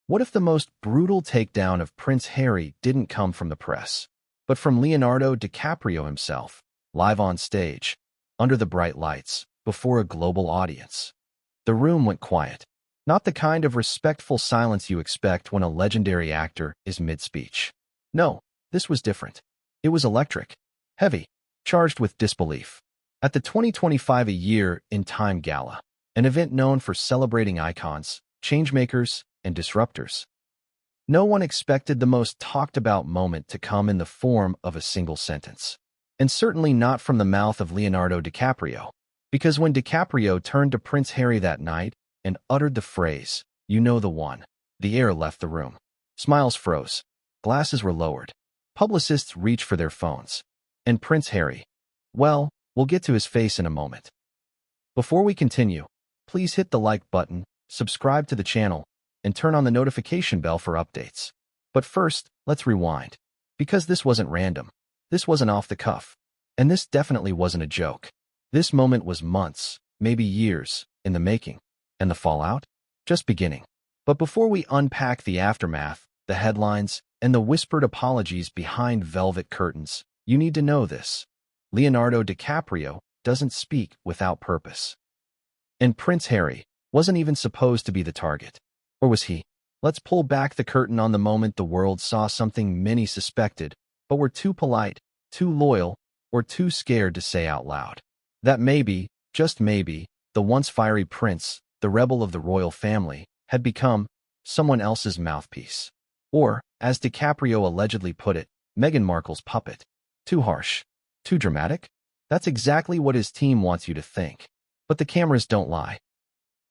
What if the most brutal takedown of Prince Harry didn't come from the press, but from Leonardo DiCaprio himself, live on stage, under the bright lights, before a global audience? The room went quiet. Not the kind of respectful silence you expect when a legendary actor is mid-speech. No, this was different. It was electric, heavy, charged with disbelief. At the 2025 A Year in Time Gala, an event known for celebrating icons, changemakers, and disruptors, no one expected the most talked-about moment to come in the form of a single sentence. And certainly not from the mouth of Leonardo DiCaprio. Because when DiCaprio turned to Prince Harry that night and uttered the phrase, "You know the one," the air left the room. Smiles froze. Glasses were lowered. Publicists reached for their phones. And Prince Harry, well, we'll get to his face in a moment. Before we continue, please hit the like button, subscribe to the channel, and turn on the notification bell for updates. But first, let's rewind. Because this wasn't random. This wasn't off the cuff. And this definitely wasn't a joke. This moment was months, maybe years, in the making. And the fallout? Just beginning. But before we unpack the aftermath, the headlines, and the whispered apologies behind velvet curtains, you need to know this. Leonardo DiCaprio doesn't speak without purpose. And Prince Harry wasn't even supposed to be the target. Or was he? Let's pull back the curtain on the moment the world saw something many suspected, but were too polite, too loyal, or too scared to say out loud. That maybe, just maybe, the once fiery prince, the rebel of the royal family, had become someone else's mouthpiece. Or, as DiCaprio allegedly put it, Meghan Markle's puppet. Too harsh? Too dramatic? That's exactly what his team wants you to think. But the cameras don't lie.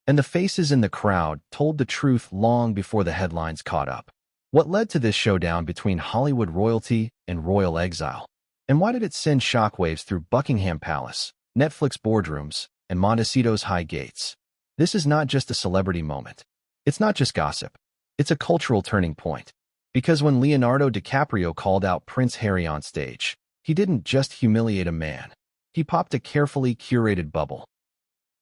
And the faces in the crowd told the truth long before the headlines caught up. What led to this showdown between Hollywood royalty and royal exile? And why did it send shockwaves through Buckingham Palace, Netflix boardrooms, and Montecito's high gates? This is not just a celebrity moment. It's not just gossip. It's a cultural turning point. Because when Leonardo DiCaprio called out Prince Harry on stage, he didn't just humiliate a man. He popped a carefully curated bubble.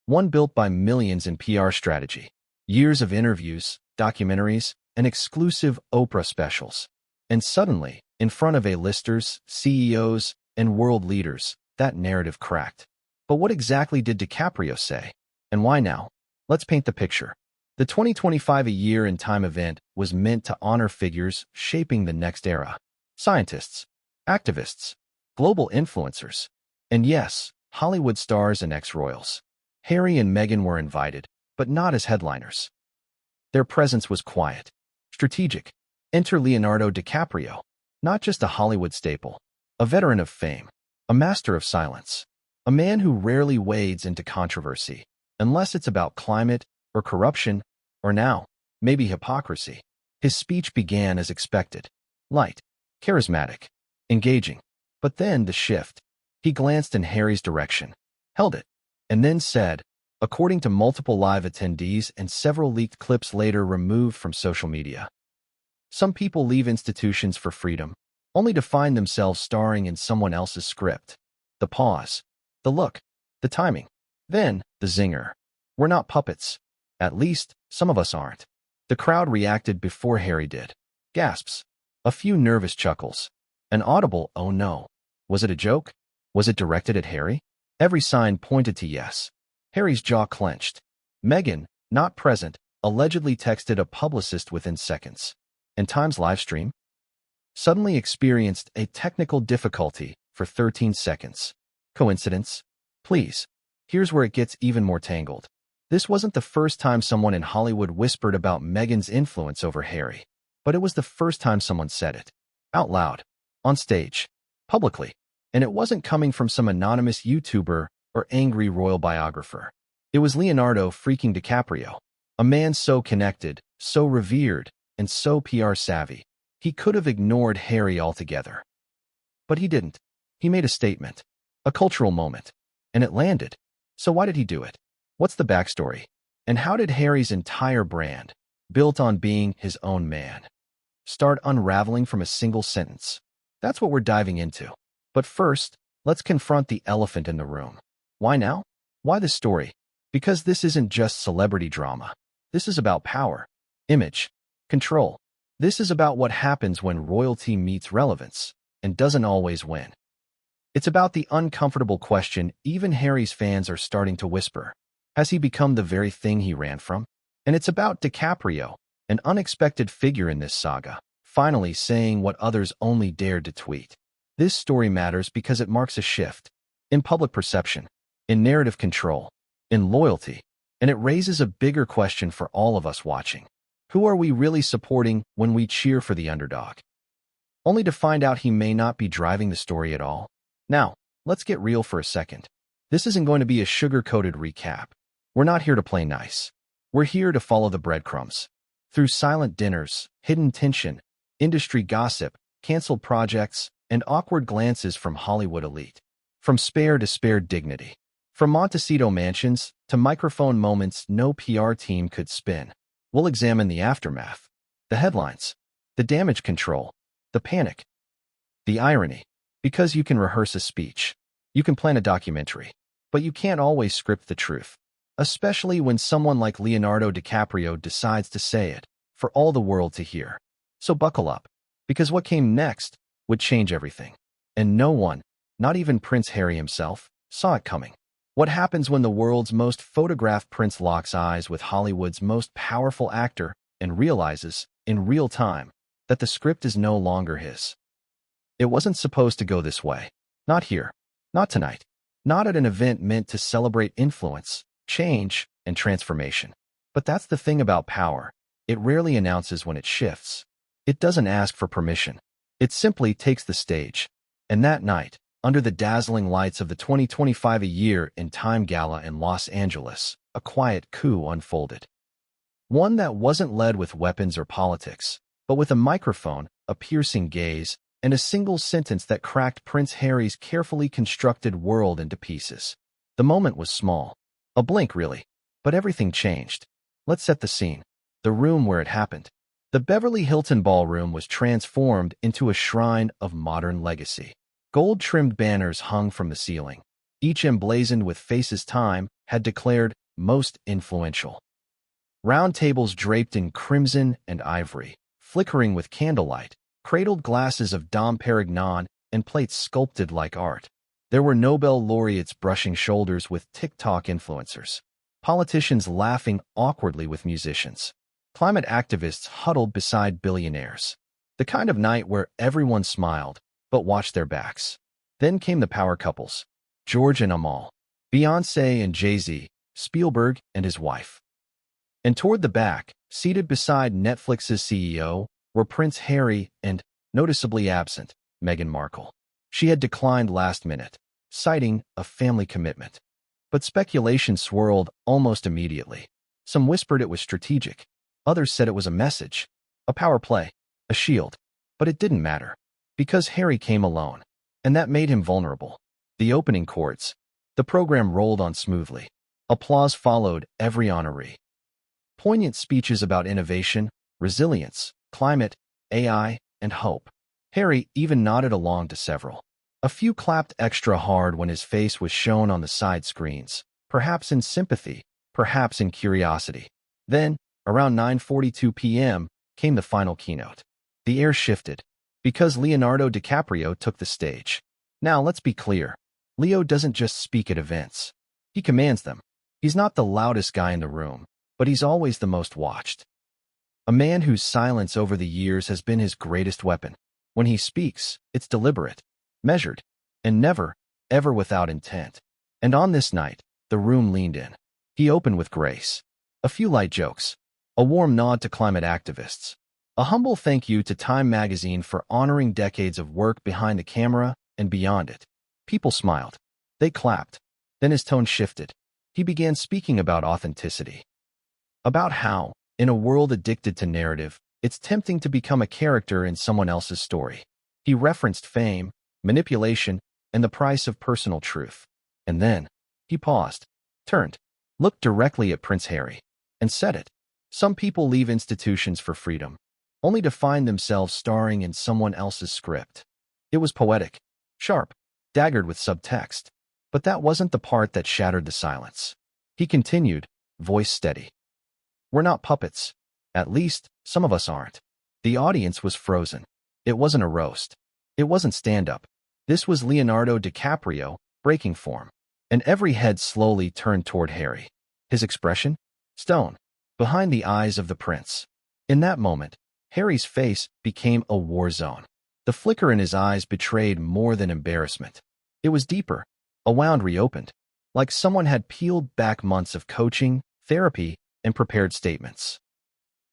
One built by millions in PR strategy, years of interviews, documentaries, and exclusive Oprah specials. And suddenly, in front of A-listers, CEOs, and world leaders, that narrative cracked. But what exactly did DiCaprio say? And why now? Let's paint the picture. The 2025 A Year in Time event was meant to honor figures shaping the next era. Scientists, activists, global influencers, and yes, Hollywood stars and ex-royals. Harry and Meghan were invited, but not as headliners. Their presence was quiet, strategic. Enter Leonardo DiCaprio, not just a Hollywood staple, a veteran of fame, a master of silence, a man who rarely wades into controversy, unless it's about climate or corruption, or now, maybe hypocrisy. His speech began as expected, light, charismatic, engaging. But then the shift. He glanced in Harry's direction, held it, and then said, according to multiple live attendees and several leaked clips later removed from social media, "Some people leave institutions for freedom, only to find themselves starring in someone else's script." The pause, the look, the timing, then the zinger. We're not puppets. At least, some of us aren't. The crowd reacted before Harry did. Gasps. A few nervous chuckles. An audible, "Oh no." Was it a joke? Was it directed at Harry? Every sign pointed to yes. Harry's jaw clenched. Meghan, not present, allegedly texted a publicist within seconds. And Time's live stream suddenly experienced a technical difficulty for 13 seconds. Coincidence? Please. Here's where it gets even more tangled. This wasn't the first time someone in Hollywood whispered about Meghan's influence over Harry, but it was the first time someone said it. Out loud. On stage. Publicly. And it wasn't coming from some anonymous YouTuber or angry royal biographer. It was Leonardo freaking DiCaprio, a man so connected, so revered, and so PR savvy. He could have ignored Harry altogether. But he didn't. He made a statement. A cultural moment. And it landed. So why did he do it? What's the backstory? And how did Harry's entire brand, built on being his own man, start unraveling from a single sentence? That's what we're diving into. But first, let's confront the elephant in the room. Why now? Why this story? Because this isn't just celebrity drama. This is about power, image, Control. This is about what happens when royalty meets relevance and doesn't always win. It's about the uncomfortable question even Harry's fans are starting to whisper. Has he become the very thing he ran from? And it's about DiCaprio, an unexpected figure in this saga, finally saying what others only dared to tweet. This story matters because it marks a shift in public perception, in narrative control, in loyalty, and it raises a bigger question for all of us watching. Who are we really supporting when we cheer for the underdog? Only to find out he may not be driving the story at all. Now, let's get real for a second. This isn't going to be a sugar-coated recap. We're not here to play nice. We're here to follow the breadcrumbs. Through silent dinners, hidden tension, industry gossip, canceled projects, and awkward glances from Hollywood elite. From spare to spared dignity. From Montecito mansions to microphone moments no PR team could spin. We'll examine the aftermath, the headlines, the damage control, the panic, the irony. Because you can rehearse a speech, you can plan a documentary, but you can't always script the truth. Especially when someone like Leonardo DiCaprio decides to say it for all the world to hear. So buckle up, because what came next would change everything. And no one, not even Prince Harry himself, saw it coming. What happens when the world's most photographed prince locks eyes with Hollywood's most powerful actor and realizes, in real time, that the script is no longer his? It wasn't supposed to go this way. Not here. Not tonight. Not at an event meant to celebrate influence, change, and transformation. But that's the thing about power. It rarely announces when it shifts. It doesn't ask for permission. It simply takes the stage. And that night, under the dazzling lights of the 2025 A Year in Time Gala in Los Angeles, a quiet coup unfolded. One that wasn't led with weapons or politics, but with a microphone, a piercing gaze, and a single sentence that cracked Prince Harry's carefully constructed world into pieces. The moment was small. A blink, really. But everything changed. Let's set the scene. The room where it happened. The Beverly Hilton ballroom was transformed into a shrine of modern legacy. Gold-trimmed banners hung from the ceiling. Each emblazoned with faces time had declared most influential. Round tables draped in crimson and ivory, flickering with candlelight, cradled glasses of Dom Perignon and plates sculpted like art. There were Nobel laureates brushing shoulders with TikTok influencers, politicians laughing awkwardly with musicians, climate activists huddled beside billionaires. The kind of night where everyone smiled, but watched their backs. Then came the power couples, George and Amal, Beyoncé and Jay-Z, Spielberg and his wife. And toward the back, seated beside Netflix's CEO, were Prince Harry and, noticeably absent, Meghan Markle. She had declined last minute, citing a family commitment. But speculation swirled almost immediately. Some whispered it was strategic. Others said it was a message, a power play, a shield. But it didn't matter, because Harry came alone, and that made him vulnerable. The opening chords. The program rolled on smoothly. Applause followed every honoree. Poignant speeches about innovation, resilience, climate, AI, and hope. Harry even nodded along to several. A few clapped extra hard when his face was shown on the side screens, perhaps in sympathy, perhaps in curiosity. Then, around 9:42 p.m., came the final keynote. The air shifted, because Leonardo DiCaprio took the stage. Now, let's be clear. Leo doesn't just speak at events. He commands them. He's not the loudest guy in the room, but he's always the most watched. A man whose silence over the years has been his greatest weapon. When he speaks, it's deliberate, measured, and never, ever without intent. And on this night, the room leaned in. He opened with grace. A few light jokes. A warm nod to climate activists. A humble thank you to Time magazine for honoring decades of work behind the camera and beyond it. People smiled. They clapped. Then his tone shifted. He began speaking about authenticity. About how, in a world addicted to narrative, it's tempting to become a character in someone else's story. He referenced fame, manipulation, and the price of personal truth. And then, he paused, turned, looked directly at Prince Harry, and said it. Some people leave institutions for freedom, only to find themselves starring in someone else's script. It was poetic, sharp, daggered with subtext. But that wasn't the part that shattered the silence. He continued, voice steady. We're not puppets. At least, some of us aren't. The audience was frozen. It wasn't a roast. It wasn't stand-up. This was Leonardo DiCaprio, breaking form. And every head slowly turned toward Harry. His expression? Stone. Behind the eyes of the prince. In that moment, Harry's face became a war zone. The flicker in his eyes betrayed more than embarrassment. It was deeper, a wound reopened, like someone had peeled back months of coaching, therapy, and prepared statements,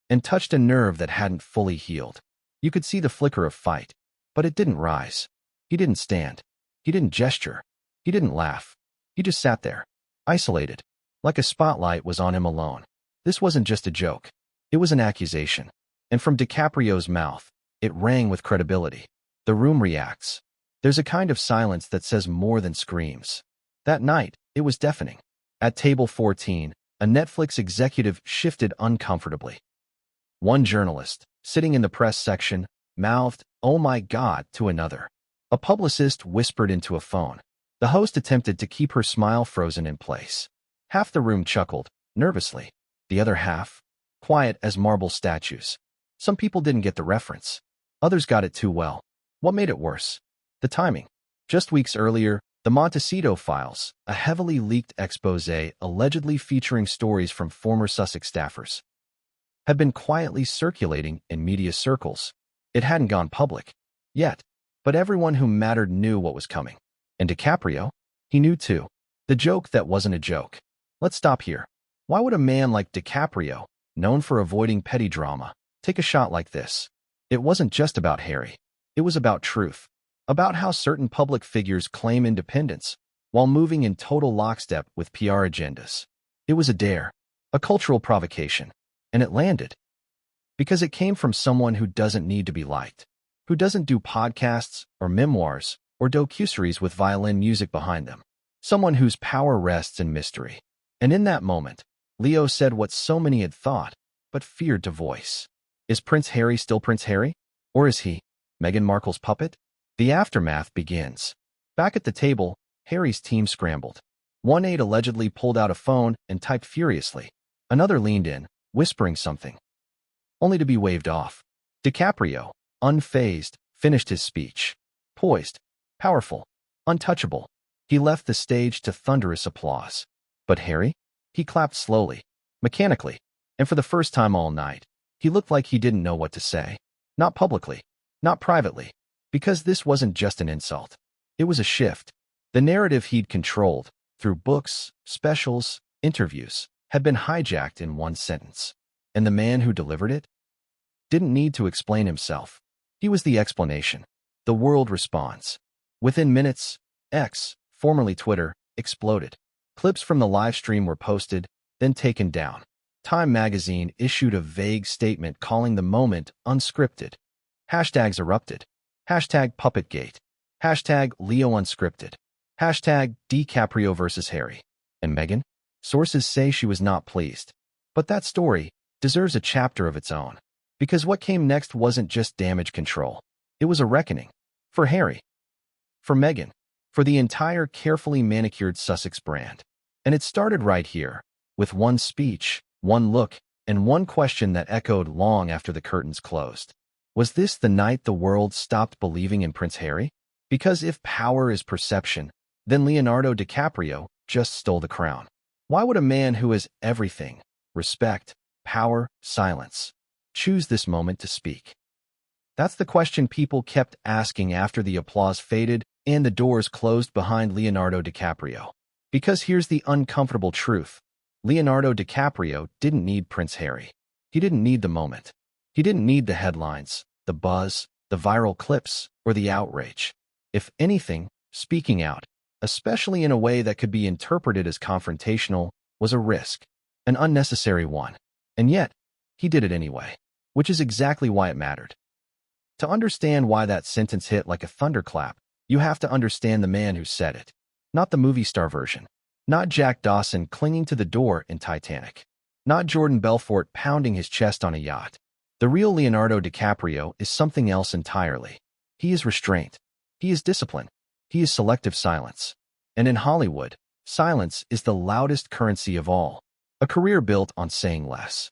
and touched a nerve that hadn't fully healed. You could see the flicker of fight, but it didn't rise. He didn't stand. He didn't gesture. He didn't laugh. He just sat there, isolated, like a spotlight was on him alone. This wasn't just a joke. It was an accusation. And from DiCaprio's mouth, it rang with credibility. The room reacts. There's a kind of silence that says more than screams. That night, it was deafening. At table 14, a Netflix executive shifted uncomfortably. One journalist, sitting in the press section, mouthed, "Oh my God," to another. A publicist whispered into a phone. The host attempted to keep her smile frozen in place. Half the room chuckled, nervously. The other half, quiet as marble statues. Some people didn't get the reference. Others got it too well. What made it worse? The timing. Just weeks earlier, the Montecito Files, a heavily leaked exposé allegedly featuring stories from former Sussex staffers, had been quietly circulating in media circles. It hadn't gone public yet, but everyone who mattered knew what was coming. And DiCaprio? He knew too. The joke that wasn't a joke. Let's stop here. Why would a man like DiCaprio, known for avoiding petty drama, take a shot like this? It wasn't just about Harry. It was about truth. About how certain public figures claim independence while moving in total lockstep with PR agendas. It was a dare, a cultural provocation, and it landed. Because it came from someone who doesn't need to be liked, who doesn't do podcasts or memoirs or docuseries with violin music behind them. Someone whose power rests in mystery. And in that moment, Leo said what so many had thought, but feared to voice. Is Prince Harry still Prince Harry? Or is he Meghan Markle's puppet? The aftermath begins. Back at the table, Harry's team scrambled. One aide allegedly pulled out a phone and typed furiously. Another leaned in, whispering something, only to be waved off. DiCaprio, unfazed, finished his speech. Poised, powerful, untouchable. He left the stage to thunderous applause. But Harry? He clapped slowly, mechanically, and for the first time all night, he looked like he didn't know what to say. Not publicly, not privately, because this wasn't just an insult. It was a shift. The narrative he'd controlled, through books, specials, interviews, had been hijacked in one sentence. And the man who delivered it didn't need to explain himself. He was the explanation. The world responds. Within minutes, X, formerly Twitter, exploded. Clips from the live stream were posted, then taken down. Time magazine issued a vague statement calling the moment unscripted. Hashtags erupted. Hashtag Puppetgate. Hashtag Leo Unscripted. Hashtag DiCaprio versus Harry. And Meghan? Sources say she was not pleased. But that story deserves a chapter of its own. Because what came next wasn't just damage control. It was a reckoning. For Harry. For Meghan. For the entire carefully manicured Sussex brand. And it started right here, with one speech, one look, and one question that echoed long after the curtains closed. Was this the night the world stopped believing in Prince Harry? Because if power is perception, then Leonardo DiCaprio just stole the crown. Why would a man who has everything, respect, power, silence, choose this moment to speak? That's the question people kept asking after the applause faded and the doors closed behind Leonardo DiCaprio. Because here's the uncomfortable truth. Leonardo DiCaprio didn't need Prince Harry. He didn't need the moment. He didn't need the headlines, the buzz, the viral clips, or the outrage. If anything, speaking out, especially in a way that could be interpreted as confrontational, was a risk, an unnecessary one. And yet, he did it anyway, which is exactly why it mattered. To understand why that sentence hit like a thunderclap, you have to understand the man who said it. Not the movie star version. Not Jack Dawson clinging to the door in Titanic. Not Jordan Belfort pounding his chest on a yacht. The real Leonardo DiCaprio is something else entirely. He is restraint. He is discipline. He is selective silence. And in Hollywood, silence is the loudest currency of all. A career built on saying less.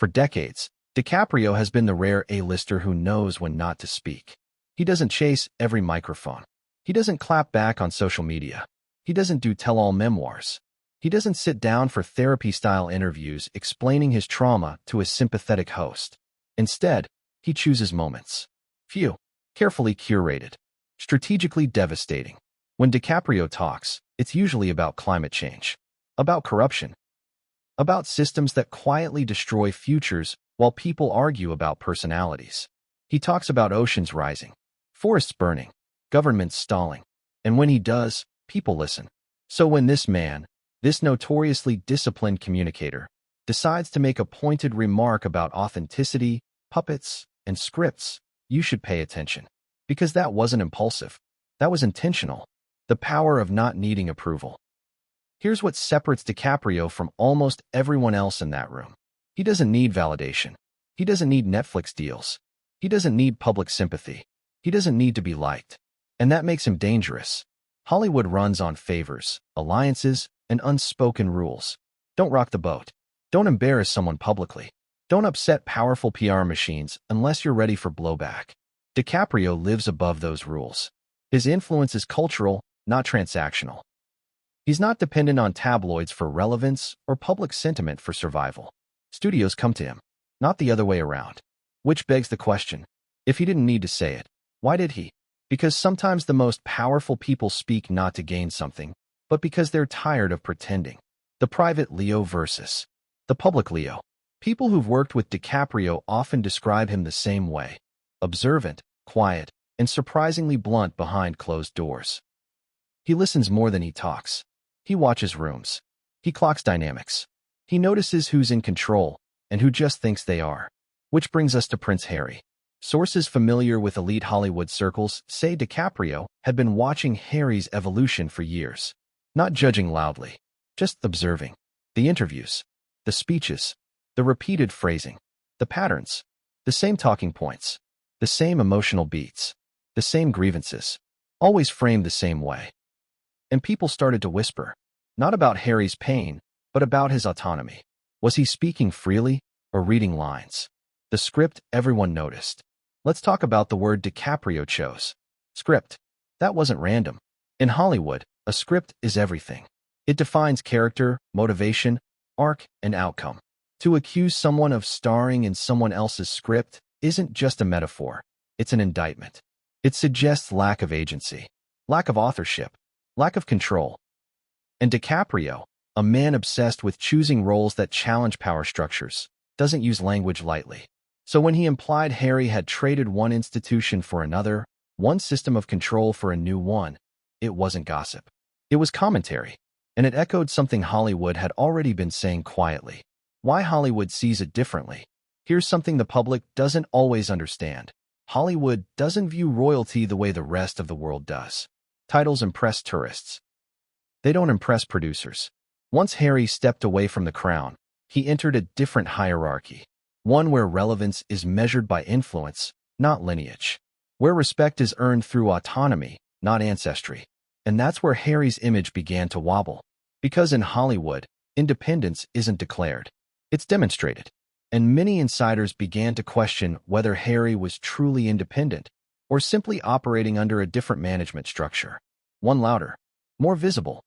For decades, DiCaprio has been the rare A-lister who knows when not to speak. He doesn't chase every microphone. He doesn't clap back on social media. He doesn't do tell-all memoirs. He doesn't sit down for therapy-style interviews explaining his trauma to a sympathetic host. Instead, he chooses moments. Few, carefully curated, strategically devastating. When DiCaprio talks, it's usually about climate change, about corruption, about systems that quietly destroy futures while people argue about personalities. He talks about oceans rising, forests burning, governments stalling. And when he does, people listen. So when this man, this notoriously disciplined communicator, decides to make a pointed remark about authenticity, puppets, and scripts, you should pay attention. Because that wasn't impulsive. That was intentional. The power of not needing approval. Here's what separates DiCaprio from almost everyone else in that room. He doesn't need validation. He doesn't need Netflix deals. He doesn't need public sympathy. He doesn't need to be liked. And that makes him dangerous. Hollywood runs on favors, alliances, and unspoken rules. Don't rock the boat. Don't embarrass someone publicly. Don't upset powerful PR machines unless you're ready for blowback. DiCaprio lives above those rules. His influence is cultural, not transactional. He's not dependent on tabloids for relevance or public sentiment for survival. Studios come to him, not the other way around. Which begs the question, if he didn't need to say it, why did he? Because sometimes the most powerful people speak not to gain something, but because they're tired of pretending. The private Leo versus the public Leo. People who've worked with DiCaprio often describe him the same way. Observant, quiet, and surprisingly blunt behind closed doors. He listens more than he talks. He watches rooms. He clocks dynamics. He notices who's in control and who just thinks they are. Which brings us to Prince Harry. Sources familiar with elite Hollywood circles say DiCaprio had been watching Harry's evolution for years. Not judging loudly, just observing. The interviews, the speeches, the repeated phrasing, the patterns, the same talking points, the same emotional beats, the same grievances, always framed the same way. And people started to whisper, not about Harry's pain, but about his autonomy. Was he speaking freely or reading lines? The script everyone noticed. Let's talk about the word DiCaprio chose. Script. That wasn't random. In Hollywood, a script is everything. It defines character, motivation, arc, and outcome. To accuse someone of starring in someone else's script isn't just a metaphor. It's an indictment. It suggests lack of agency, lack of authorship, lack of control. And DiCaprio, a man obsessed with choosing roles that challenge power structures, doesn't use language lightly. So when he implied Harry had traded one institution for another, one system of control for a new one, it wasn't gossip. It was commentary, and it echoed something Hollywood had already been saying quietly. Why Hollywood sees it differently. Here's something the public doesn't always understand. Hollywood doesn't view royalty the way the rest of the world does. Titles impress tourists. They don't impress producers. Once Harry stepped away from the crown, he entered a different hierarchy. One where relevance is measured by influence, not lineage. Where respect is earned through autonomy, not ancestry. And that's where Harry's image began to wobble. Because in Hollywood, independence isn't declared. It's demonstrated. And many insiders began to question whether Harry was truly independent or simply operating under a different management structure. One louder, more visible,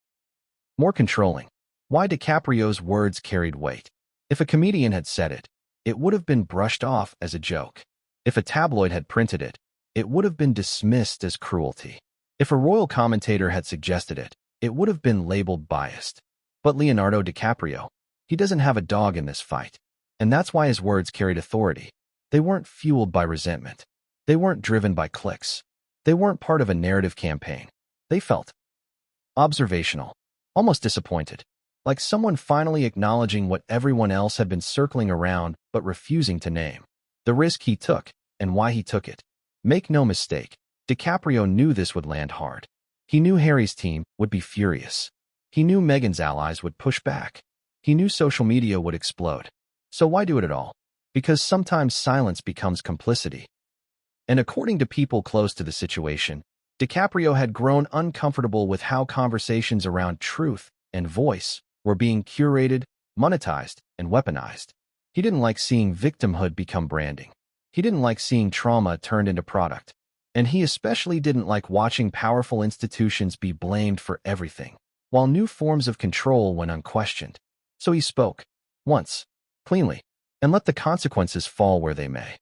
more controlling. Why DiCaprio's words carried weight. If a comedian had said it, it would have been brushed off as a joke. If a tabloid had printed it, it would have been dismissed as cruelty. If a royal commentator had suggested it, it would have been labeled biased. But Leonardo DiCaprio, he doesn't have a dog in this fight. And that's why his words carried authority. They weren't fueled by resentment. They weren't driven by clicks. They weren't part of a narrative campaign. They felt observational, almost disappointed. Like someone finally acknowledging what everyone else had been circling around but refusing to name. The risk he took, and why he took it. Make no mistake, DiCaprio knew this would land hard. He knew Harry's team would be furious. He knew Meghan's allies would push back. He knew social media would explode. So why do it at all? Because sometimes silence becomes complicity. And according to people close to the situation, DiCaprio had grown uncomfortable with how conversations around truth and voice were being curated, monetized, and weaponized. He didn't like seeing victimhood become branding. He didn't like seeing trauma turned into product. And he especially didn't like watching powerful institutions be blamed for everything, while new forms of control went unquestioned. So he spoke, once, cleanly, and let the consequences fall where they may.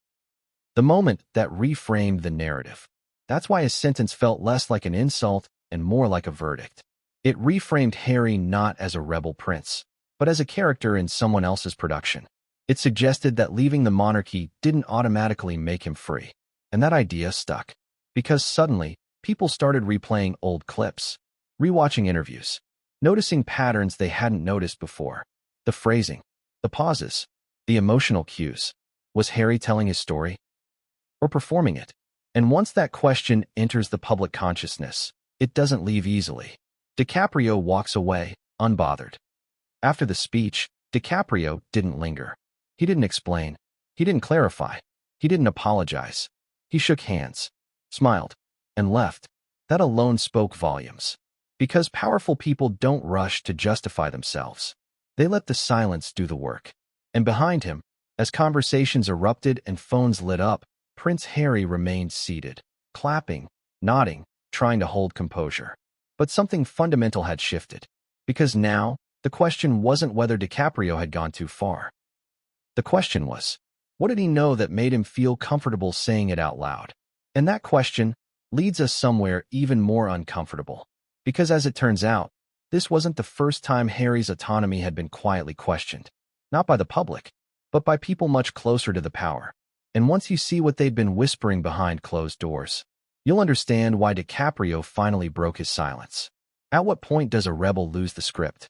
The moment that reframed the narrative. That's why his sentence felt less like an insult and more like a verdict. It reframed Harry not as a rebel prince, but as a character in someone else's production. It suggested that leaving the monarchy didn't automatically make him free. And that idea stuck. Because suddenly, people started replaying old clips, rewatching interviews, noticing patterns they hadn't noticed before. The phrasing, the pauses, the emotional cues. Was Harry telling his story? Or performing it? And once that question enters the public consciousness, it doesn't leave easily. DiCaprio walks away, unbothered. After the speech, DiCaprio didn't linger. He didn't explain. He didn't clarify. He didn't apologize. He shook hands, smiled, and left. That alone spoke volumes. Because powerful people don't rush to justify themselves. They let the silence do the work. And behind him, as conversations erupted and phones lit up, Prince Harry remained seated, clapping, nodding, trying to hold composure. But something fundamental had shifted. Because now, the question wasn't whether DiCaprio had gone too far. The question was, what did he know that made him feel comfortable saying it out loud? And that question leads us somewhere even more uncomfortable. Because as it turns out, this wasn't the first time Harry's autonomy had been quietly questioned. Not by the public, but by people much closer to the power. And once you see what they'd been whispering behind closed doors, you'll understand why DiCaprio finally broke his silence. At what point does a rebel lose the script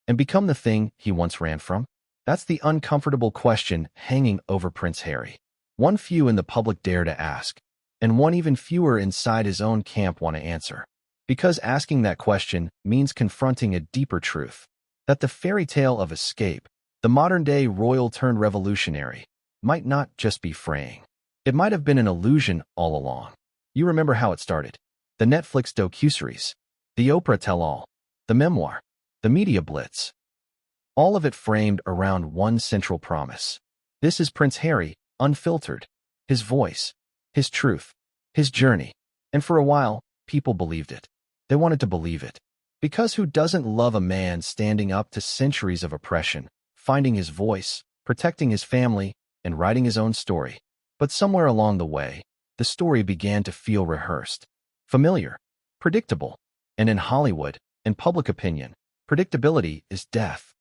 and become the thing he once ran from? That's the uncomfortable question hanging over Prince Harry. One few in the public dare to ask, and one even fewer inside his own camp want to answer. Because asking that question means confronting a deeper truth, that the fairy tale of escape, the modern-day royal-turned-revolutionary, might not just be fraying. It might have been an illusion all along. You remember how it started. The Netflix docuseries, the Oprah tell-all, the memoir, the media blitz. All of it framed around one central promise. This is Prince Harry, unfiltered. His voice, his truth, his journey. And for a while, people believed it. They wanted to believe it. Because who doesn't love a man standing up to centuries of oppression, finding his voice, protecting his family, and writing his own story? But somewhere along the way, the story began to feel rehearsed, familiar, predictable. And in Hollywood, in public opinion, predictability is death.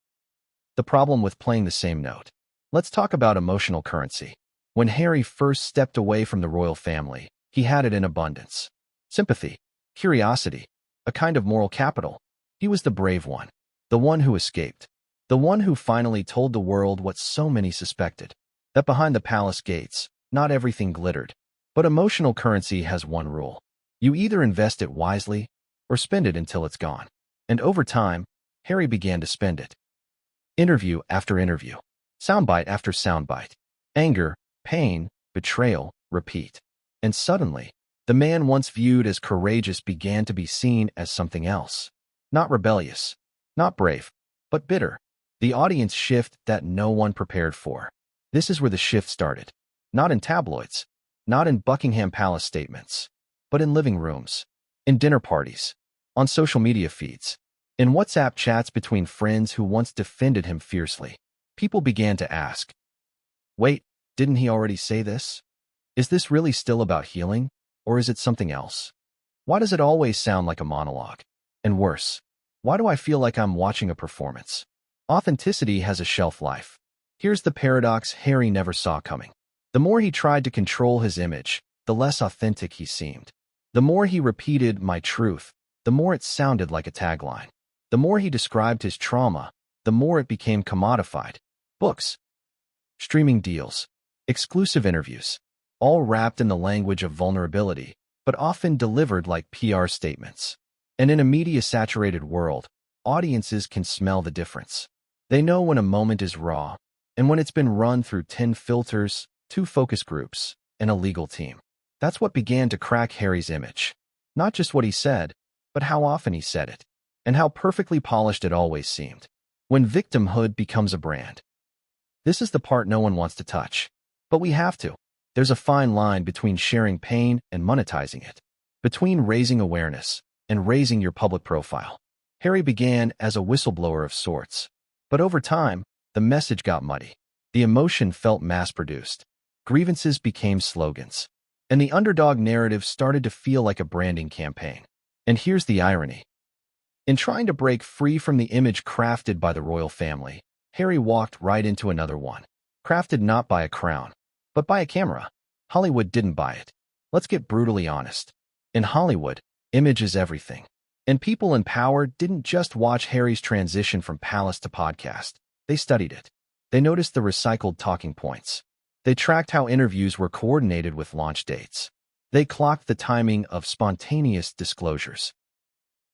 The problem with playing the same note. Let's talk about emotional currency. When Harry first stepped away from the royal family, he had it in abundance. Sympathy, curiosity, a kind of moral capital. He was the brave one, the one who escaped, the one who finally told the world what so many suspected, that behind the palace gates, not everything glittered. But emotional currency has one rule. You either invest it wisely or spend it until it's gone. And over time, Harry began to spend it. Interview after interview, soundbite after soundbite, anger, pain, betrayal, repeat. And suddenly, the man once viewed as courageous began to be seen as something else. Not rebellious, not brave, but bitter. The audience shift that no one prepared for. This is where the shift started. Not in tabloids, not in Buckingham Palace statements, but in living rooms, in dinner parties, on social media feeds, in WhatsApp chats between friends who once defended him fiercely. People began to ask, wait, didn't he already say this? Is this really still about healing, or is it something else? Why does it always sound like a monologue? And worse, why do I feel like I'm watching a performance? Authenticity has a shelf life. Here's the paradox Harry never saw coming. The more he tried to control his image, the less authentic he seemed. The more he repeated "my truth," the more it sounded like a tagline. The more he described his trauma, the more it became commodified. Books, streaming deals, exclusive interviews, all wrapped in the language of vulnerability, but often delivered like PR statements. And in a media-saturated world, audiences can smell the difference. They know when a moment is raw, and when it's been run through 10 filters, 2 focus groups, and a legal team. That's what began to crack Harry's image. Not just what he said, but how often he said it, and how perfectly polished it always seemed. When victimhood becomes a brand. This is the part no one wants to touch. But we have to. There's a fine line between sharing pain and monetizing it, between raising awareness and raising your public profile. Harry began as a whistleblower of sorts. But over time, the message got muddy. The emotion felt mass-produced. Grievances became slogans. And the underdog narrative started to feel like a branding campaign. And here's the irony. In trying to break free from the image crafted by the royal family, Harry walked right into another one. Crafted not by a crown, but by a camera. Hollywood didn't buy it. Let's get brutally honest. In Hollywood, image is everything. And people in power didn't just watch Harry's transition from palace to podcast. They studied it. They noticed the recycled talking points. They tracked how interviews were coordinated with launch dates. They clocked the timing of spontaneous disclosures.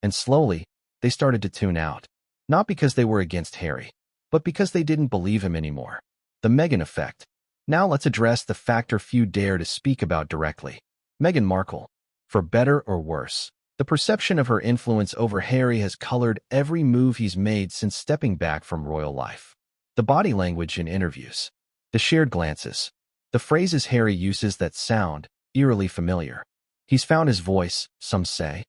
And slowly, they started to tune out. Not because they were against Harry, but because they didn't believe him anymore. The Meghan effect. Now let's address the factor few dare to speak about directly. Meghan Markle. For better or worse, the perception of her influence over Harry has colored every move he's made since stepping back from royal life. The body language in interviews. The shared glances. The phrases Harry uses that sound eerily familiar. He's found his voice, some say.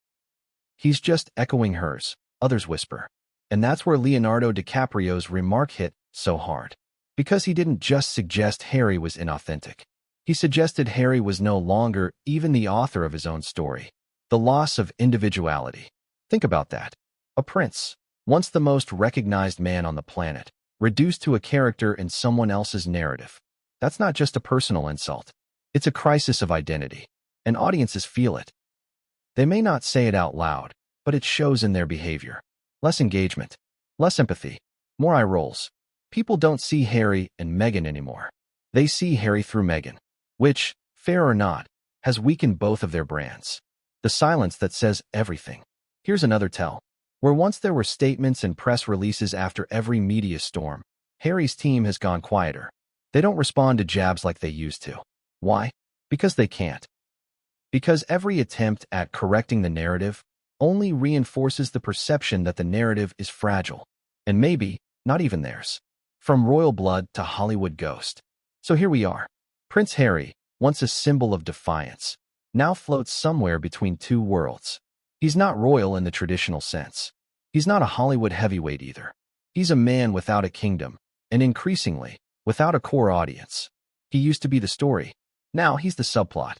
He's just echoing hers, others whisper. And that's where Leonardo DiCaprio's remark hit so hard. Because he didn't just suggest Harry was inauthentic. He suggested Harry was no longer even the author of his own story. The loss of individuality. Think about that. A prince, once the most recognized man on the planet, reduced to a character in someone else's narrative. That's not just a personal insult. It's a crisis of identity. And audiences feel it. They may not say it out loud, but it shows in their behavior. Less engagement. Less empathy. More eye rolls. People don't see Harry and Meghan anymore. They see Harry through Meghan, which, fair or not, has weakened both of their brands. The silence that says everything. Here's another tell. Where once there were statements and press releases after every media storm, Harry's team has gone quieter. They don't respond to jabs like they used to. Why? Because they can't. Because every attempt at correcting the narrative only reinforces the perception that the narrative is fragile, and maybe not even theirs. From royal blood to Hollywood ghost. So here we are. Prince Harry, once a symbol of defiance, now floats somewhere between two worlds. He's not royal in the traditional sense. He's not a Hollywood heavyweight either. He's a man without a kingdom, and increasingly, without a core audience. He used to be the story. Now he's the subplot.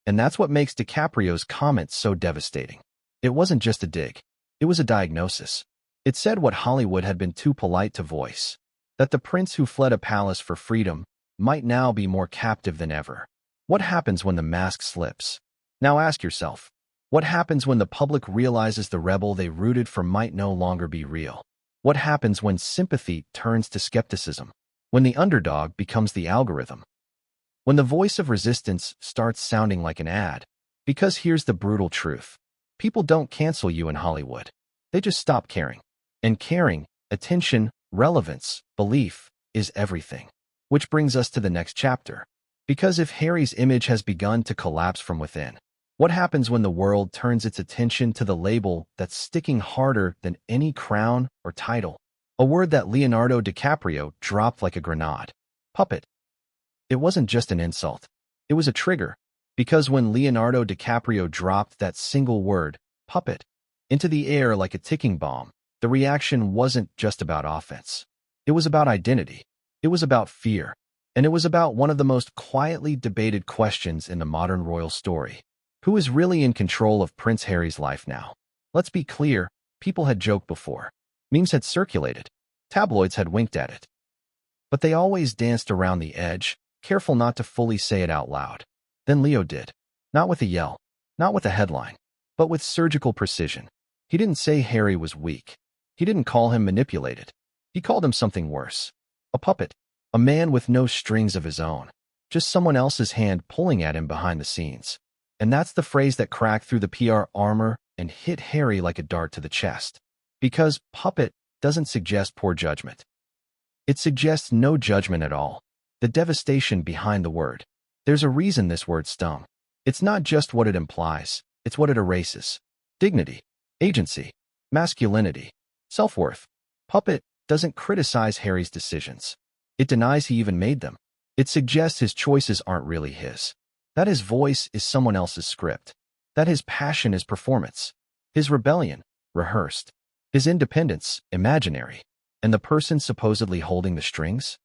And that's what makes DiCaprio's comments so devastating. It wasn't just a dig. It was a diagnosis. It said what Hollywood had been too polite to voice. That the prince who fled a palace for freedom might now be more captive than ever. What happens when the mask slips? Now ask yourself, what happens when the public realizes the rebel they rooted for might no longer be real? What happens when sympathy turns to skepticism? When the underdog becomes the algorithm? When the voice of resistance starts sounding like an ad? Because here's the brutal truth. People don't cancel you in Hollywood. They just stop caring. And caring, attention, relevance, belief, is everything. Which brings us to the next chapter. Because if Harry's image has begun to collapse from within, what happens when the world turns its attention to the label that's sticking harder than any crown or title? A word that Leonardo DiCaprio dropped like a grenade. Puppet. It wasn't just an insult. It was a trigger. Because when Leonardo DiCaprio dropped that single word, puppet, into the air like a ticking bomb, the reaction wasn't just about offense. It was about identity. It was about fear. And it was about one of the most quietly debated questions in the modern royal story. Who is really in control of Prince Harry's life now? Let's be clear, people had joked before. Memes had circulated. Tabloids had winked at it. But they always danced around the edge, careful not to fully say it out loud. Then Leo did. Not with a yell, not with a headline, but with surgical precision. He didn't say Harry was weak. He didn't call him manipulated. He called him something worse. A puppet. A man with no strings of his own. Just someone else's hand pulling at him behind the scenes. And that's the phrase that cracked through the PR armor and hit Harry like a dart to the chest. Because puppet doesn't suggest poor judgment. It suggests no judgment at all. The devastation behind the word. There's a reason this word stung. It's not just what it implies, it's what it erases. Dignity, agency, masculinity, self-worth. Puppet doesn't criticize Harry's decisions. It denies he even made them. It suggests his choices aren't really his. That his voice is someone else's script. That his passion is performance. His rebellion, rehearsed. His independence, imaginary. And the person supposedly holding the strings?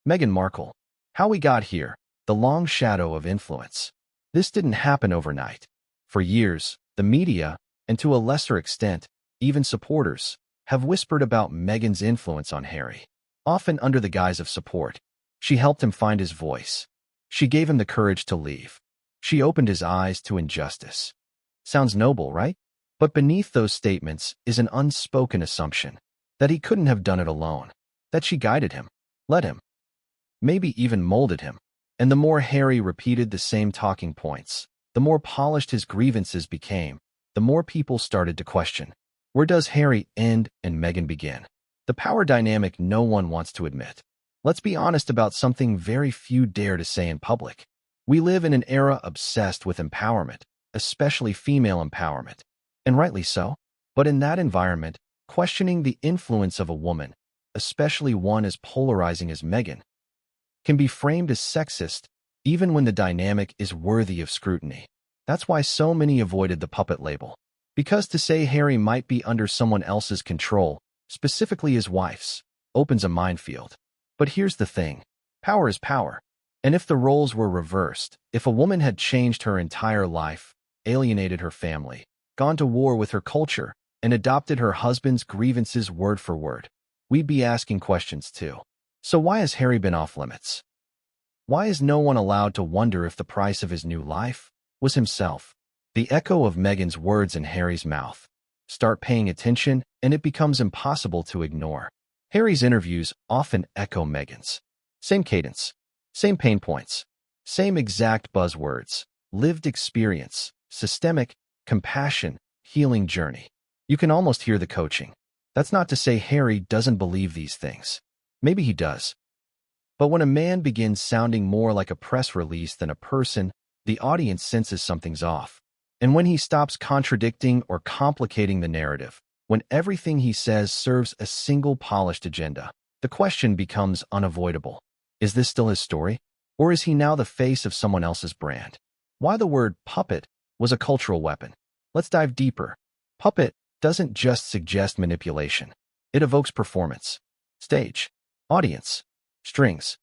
Meghan Markle. How we got here, the long shadow of influence. This didn't happen overnight. For years, the media, and to a lesser extent, even supporters, have whispered about Meghan's influence on Harry. Often under the guise of support. She helped him find his voice. She gave him the courage to leave. She opened his eyes to injustice. Sounds noble, right? But beneath those statements is an unspoken assumption that he couldn't have done it alone, that she guided him, led him, maybe even molded him. And the more Harry repeated the same talking points, the more polished his grievances became, the more people started to question. Where does Harry end and Meghan begin? The power dynamic no one wants to admit. Let's be honest about something very few dare to say in public. We live in an era obsessed with empowerment, especially female empowerment. And rightly so. But in that environment, questioning the influence of a woman, especially one as polarizing as Meghan, can be framed as sexist, even when the dynamic is worthy of scrutiny. That's why so many avoided the puppet label. Because to say Harry might be under someone else's control, specifically his wife's, opens a minefield. But here's the thing. Power is power. And if the roles were reversed, if a woman had changed her entire life, alienated her family, gone to war with her culture, and adopted her husband's grievances word for word, we'd be asking questions too. So why has Harry been off limits? Why is no one allowed to wonder if the price of his new life was himself? The echo of Meghan's words in Harry's mouth. Start paying attention, and it becomes impossible to ignore. Harry's interviews often echo Meghan's. Same cadence, same pain points, same exact buzzwords, lived experience, systemic, compassion, healing journey. You can almost hear the coaching. That's not to say Harry doesn't believe these things. Maybe he does. But when a man begins sounding more like a press release than a person, the audience senses something's off. And when he stops contradicting or complicating the narrative, when everything he says serves a single polished agenda, the question becomes unavoidable. Is this still his story? Or is he now the face of someone else's brand? Why the word puppet was a cultural weapon. Let's dive deeper. Puppet doesn't just suggest manipulation. It evokes performance, stage, audience, strings.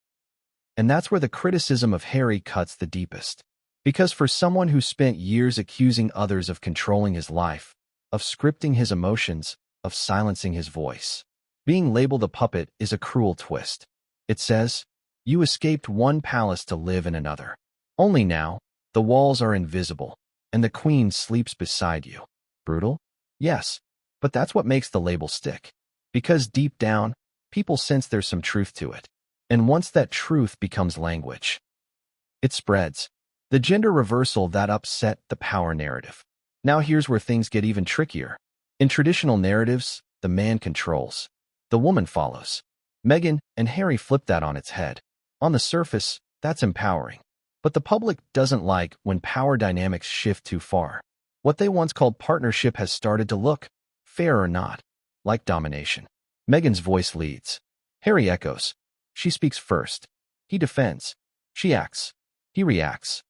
And that's where the criticism of Harry cuts the deepest. Because for someone who spent years accusing others of controlling his life, of scripting his emotions, of silencing his voice, being labeled a puppet is a cruel twist. It says, you escaped one palace to live in another. Only now, the walls are invisible, and the queen sleeps beside you. Brutal? Yes, but that's what makes the label stick. Because deep down, people sense there's some truth to it. And once that truth becomes language, it spreads. The gender reversal that upset the power narrative. Now here's where things get even trickier. In traditional narratives, the man controls. The woman follows. Meghan and Harry flip that on its head. On the surface, that's empowering. But the public doesn't like when power dynamics shift too far. What they once called partnership has started to look, fair or not, like domination. Meghan's voice leads. Harry echoes. She speaks first. He defends. She acts. He reacts.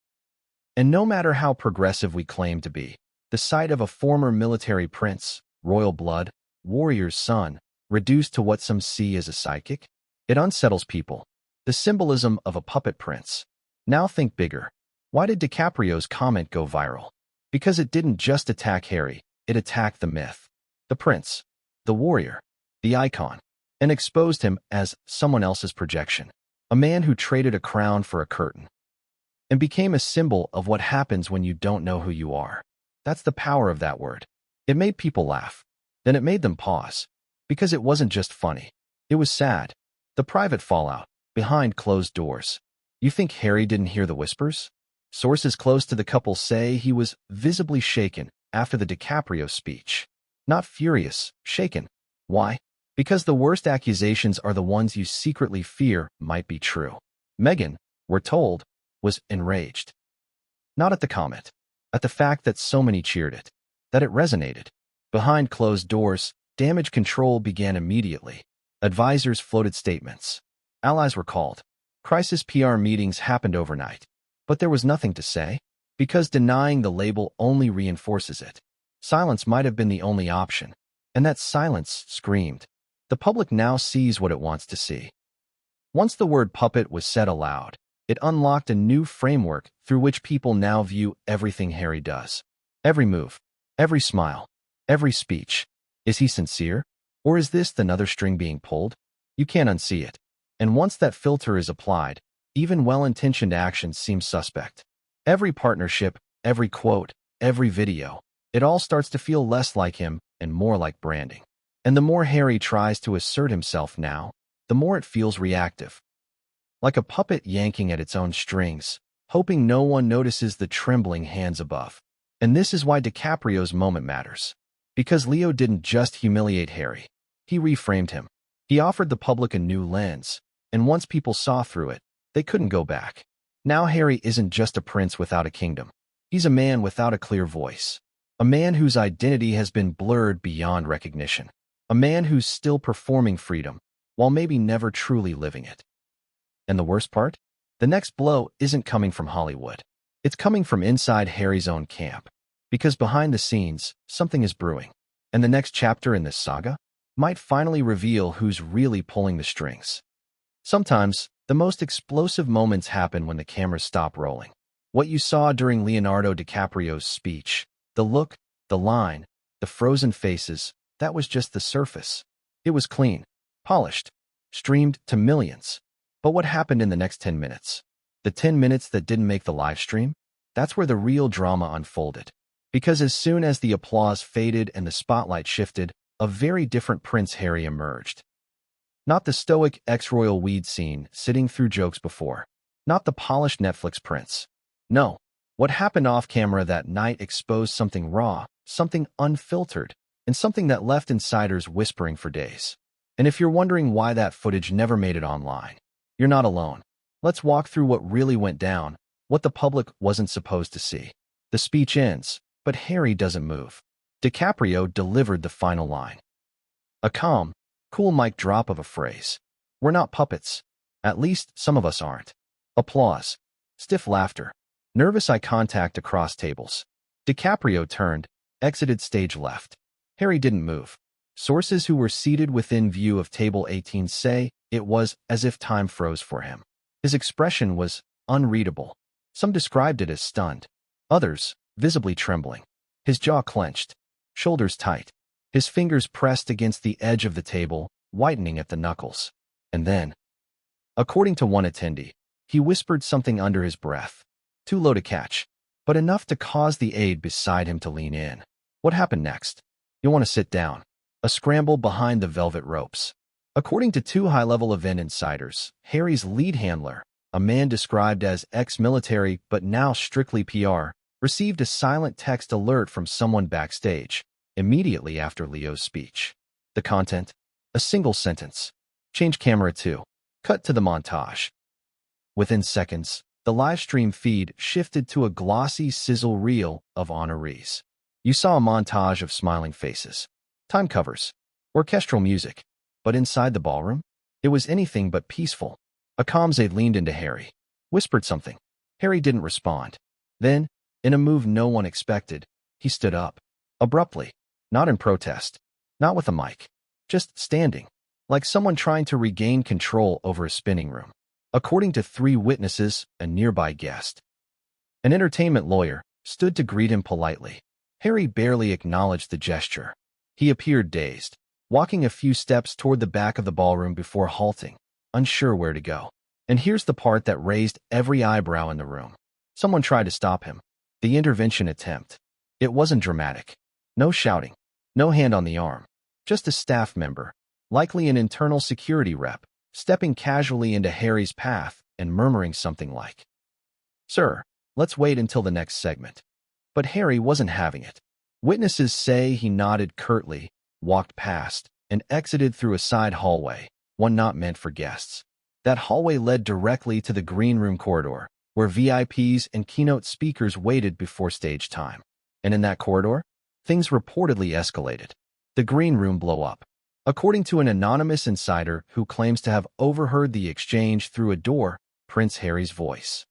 And no matter how progressive we claim to be, the sight of a former military prince, royal blood, warrior's son, reduced to what some see as a sidekick, it unsettles people. The symbolism of a puppet prince. Now think bigger. Why did DiCaprio's comment go viral? Because it didn't just attack Harry, it attacked the myth, the prince, the warrior, the icon, and exposed him as someone else's projection, a man who traded a crown for a curtain, and became a symbol of what happens when you don't know who you are. That's the power of that word. It made people laugh. Then it made them pause. Because it wasn't just funny. It was sad. The private fallout, behind closed doors. You think Harry didn't hear the whispers? Sources close to the couple say he was visibly shaken after the DiCaprio speech. Not furious, shaken. Why? Because the worst accusations are the ones you secretly fear might be true. Meghan, we're told, was enraged. Not at the comment, at the fact that so many cheered it, that it resonated. Behind closed doors, damage control began immediately. Advisors floated statements. Allies were called. Crisis PR meetings happened overnight. But there was nothing to say, because denying the label only reinforces it. Silence might have been the only option, and that silence screamed. The public now sees what it wants to see. Once the word puppet was said aloud, it unlocked a new framework through which people now view everything Harry does. Every move, every smile, every speech. Is he sincere? Or is this another string being pulled? You can't unsee it. And once that filter is applied, even well-intentioned actions seem suspect. Every partnership, every quote, every video, it all starts to feel less like him and more like branding. And the more Harry tries to assert himself now, the more it feels reactive. Like a puppet yanking at its own strings, hoping no one notices the trembling hands above. And this is why DiCaprio's moment matters. Because Leo didn't just humiliate Harry. He reframed him. He offered the public a new lens, and once people saw through it, they couldn't go back. Now Harry isn't just a prince without a kingdom. He's a man without a clear voice. A man whose identity has been blurred beyond recognition. A man who's still performing freedom, while maybe never truly living it. And the worst part? The next blow isn't coming from Hollywood. It's coming from inside Harry's own camp. Because behind the scenes, something is brewing. And the next chapter in this saga might finally reveal who's really pulling the strings. Sometimes, the most explosive moments happen when the cameras stop rolling. What you saw during Leonardo DiCaprio's speech, the look, the line, the frozen faces, that was just the surface. It was clean, polished, streamed to millions. But what happened in the next 10 minutes? The 10 minutes that didn't make the live stream? That's where the real drama unfolded. Because as soon as the applause faded and the spotlight shifted, a very different Prince Harry emerged. Not the stoic ex-royal weed scene sitting through jokes before. Not the polished Netflix prince. No, what happened off-camera that night exposed something raw, something unfiltered, and something that left insiders whispering for days. And if you're wondering why that footage never made it online, you're not alone. Let's walk through what really went down, what the public wasn't supposed to see. The speech ends, but Harry doesn't move. DiCaprio delivered the final line. A calm, cool mic drop of a phrase. We're not puppets. At least some of us aren't. Applause. Stiff laughter. Nervous eye contact across tables. DiCaprio turned, exited stage left. Harry didn't move. Sources who were seated within view of table 18 say it was as if time froze for him. His expression was unreadable. Some described it as stunned. Others, visibly trembling. His jaw clenched. Shoulders tight. His fingers pressed against the edge of the table, whitening at the knuckles. And then, according to one attendee, he whispered something under his breath. Too low to catch, but enough to cause the aide beside him to lean in. What happened next? You'll want to sit down. A scramble behind the velvet ropes. According to two high-level event insiders, Harry's lead handler, a man described as ex-military but now strictly PR, received a silent text alert from someone backstage, immediately after Leo's speech. The content? A single sentence. Change camera 2. Cut to the montage. Within seconds, the live stream feed shifted to a glossy sizzle reel of honorees. You saw a montage of smiling faces, time covers, orchestral music. But inside the ballroom, it was anything but peaceful. A comms aide leaned into Harry, whispered something. Harry didn't respond. Then, in a move no one expected, he stood up. Abruptly. Not in protest. Not with a mic. Just standing. Like someone trying to regain control over a spinning room. According to 3 witnesses, a nearby guest. An entertainment lawyer stood to greet him politely. Harry barely acknowledged the gesture. He appeared dazed, walking a few steps toward the back of the ballroom before halting, unsure where to go. And here's the part that raised every eyebrow in the room. Someone tried to stop him. The intervention attempt. It wasn't dramatic. No shouting. No hand on the arm. Just a staff member, likely an internal security rep, stepping casually into Harry's path and murmuring something like, "Sir, let's wait until the next segment." But Harry wasn't having it. Witnesses say he nodded curtly, walked past, and exited through a side hallway, one not meant for guests. That hallway led directly to the green room corridor, where VIPs and keynote speakers waited before stage time. And in that corridor, things reportedly escalated. The green room blew up. According to an anonymous insider who claims to have overheard the exchange through a door, Prince Harry's voice,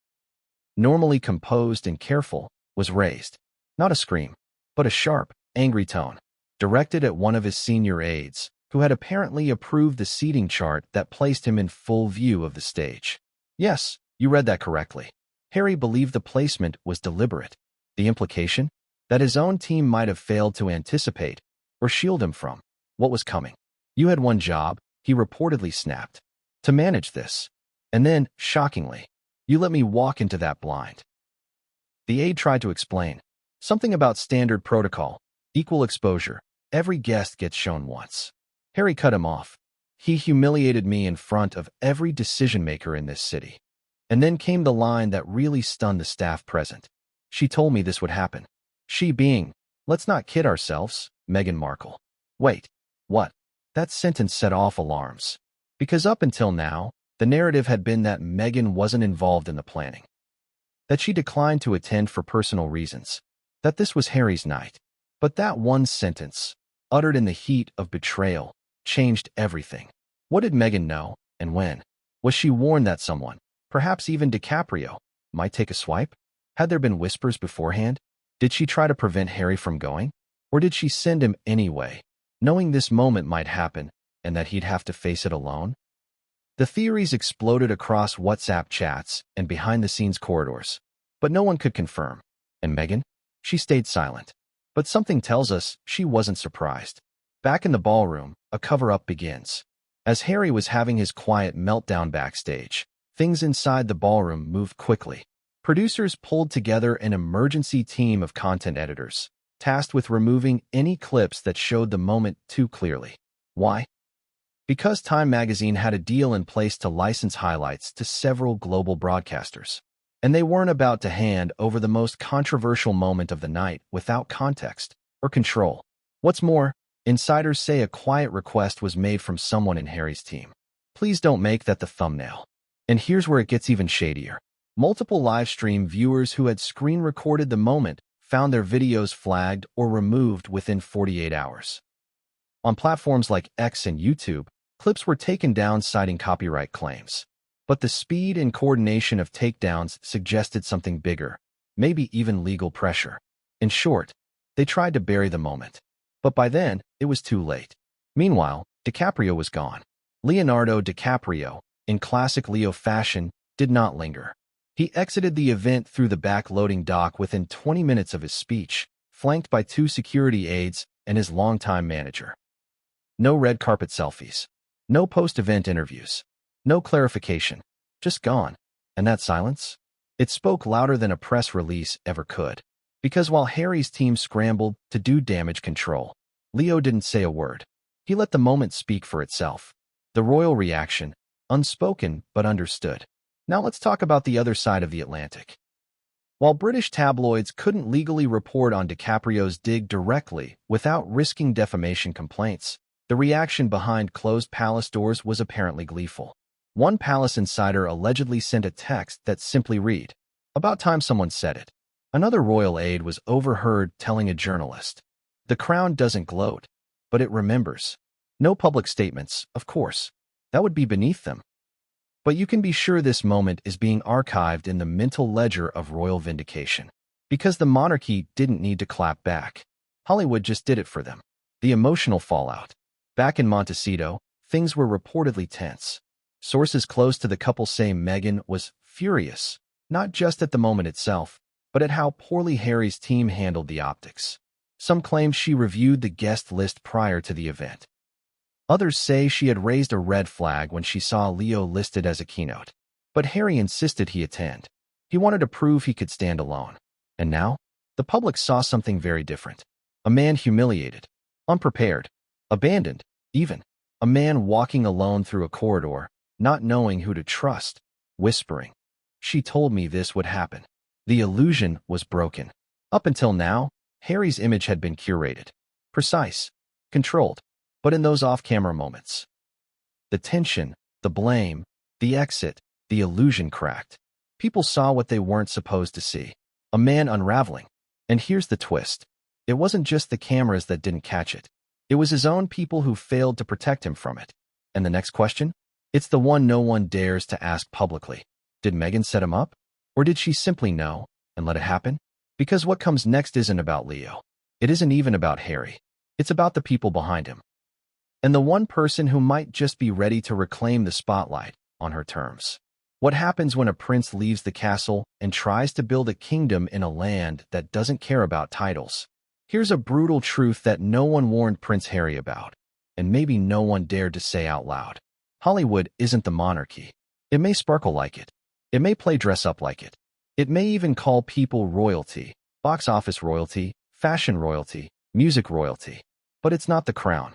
normally composed and careful, was raised. Not a scream, but a sharp, angry tone, directed at one of his senior aides, who had apparently approved the seating chart that placed him in full view of the stage. Yes, you read that correctly. Harry believed the placement was deliberate. The implication? That his own team might have failed to anticipate or shield him from what was coming. You had one job, he reportedly snapped, to manage this. And then, shockingly, you let me walk into that blind. The aide tried to explain. Something about standard protocol, equal exposure. Every guest gets shown once. Harry cut him off. He humiliated me in front of every decision-maker in this city. And then came the line that really stunned the staff present. She told me this would happen. She being, let's not kid ourselves, Meghan Markle. Wait, what? That sentence set off alarms. Because up until now, the narrative had been that Meghan wasn't involved in the planning. That she declined to attend for personal reasons. That this was Harry's night. But that one sentence, uttered in the heat of betrayal, changed everything. What did Meghan know, and when? Was she warned that someone, perhaps even DiCaprio, might take a swipe? Had there been whispers beforehand? Did she try to prevent Harry from going? Or did she send him anyway, knowing this moment might happen and that he'd have to face it alone? The theories exploded across WhatsApp chats and behind-the-scenes corridors, but no one could confirm. And Meghan? She stayed silent. But something tells us she wasn't surprised. Back in the ballroom, a cover-up begins. As Harry was having his quiet meltdown backstage, things inside the ballroom moved quickly. Producers pulled together an emergency team of content editors, tasked with removing any clips that showed the moment too clearly. Why? Because Time magazine had a deal in place to license highlights to several global broadcasters, and they weren't about to hand over the most controversial moment of the night without context or control. What's more, insiders say a quiet request was made from someone in Harry's team. Please don't make that the thumbnail. And here's where it gets even shadier. Multiple live-stream viewers who had screen-recorded the moment found their videos flagged or removed within 48 hours. On platforms like X and YouTube, clips were taken down citing copyright claims. But the speed and coordination of takedowns suggested something bigger, maybe even legal pressure. In short, they tried to bury the moment. But by then, it was too late. Meanwhile, DiCaprio was gone. Leonardo DiCaprio, in classic Leo fashion, did not linger. He exited the event through the back-loading dock within 20 minutes of his speech, flanked by 2 security aides and his longtime manager. No red carpet selfies. No post-event interviews. No clarification. Just gone. And that silence? It spoke louder than a press release ever could. Because while Harry's team scrambled to do damage control, Leo didn't say a word. He let the moment speak for itself. The royal reaction, unspoken but understood. Now let's talk about the other side of the Atlantic. While British tabloids couldn't legally report on DiCaprio's dig directly without risking defamation complaints, the reaction behind closed palace doors was apparently gleeful. One palace insider allegedly sent a text that simply read, "About time someone said it." Another royal aide was overheard telling a journalist, "The crown doesn't gloat, but it remembers." No public statements, of course. That would be beneath them. But you can be sure this moment is being archived in the mental ledger of royal vindication. Because the monarchy didn't need to clap back. Hollywood just did it for them. The emotional fallout. Back in Montecito, things were reportedly tense. Sources close to the couple say Meghan was furious, not just at the moment itself, but at how poorly Harry's team handled the optics. Some claim she reviewed the guest list prior to the event. Others say she had raised a red flag when she saw Leo listed as a keynote. But Harry insisted he attend. He wanted to prove he could stand alone. And now, the public saw something very different. A man humiliated, unprepared, abandoned, even. A man walking alone through a corridor, not knowing who to trust, whispering, "She told me this would happen." The illusion was broken. Up until now, Harry's image had been curated, precise, controlled. But in those off-camera moments, the tension, the blame, the exit, the illusion cracked. People saw what they weren't supposed to see. A man unraveling. And here's the twist. It wasn't just the cameras that didn't catch it. It was his own people who failed to protect him from it. And the next question? It's the one no one dares to ask publicly. Did Meghan set him up? Or did she simply know and let it happen? Because what comes next isn't about Leo. It isn't even about Harry. It's about the people behind him. And the one person who might just be ready to reclaim the spotlight on her terms. What happens when a prince leaves the castle and tries to build a kingdom in a land that doesn't care about titles? Here's a brutal truth that no one warned Prince Harry about, and maybe no one dared to say out loud. Hollywood isn't the monarchy. It may sparkle like it. It may play dress-up like it. It may even call people royalty, box office royalty, fashion royalty, music royalty. But it's not the crown.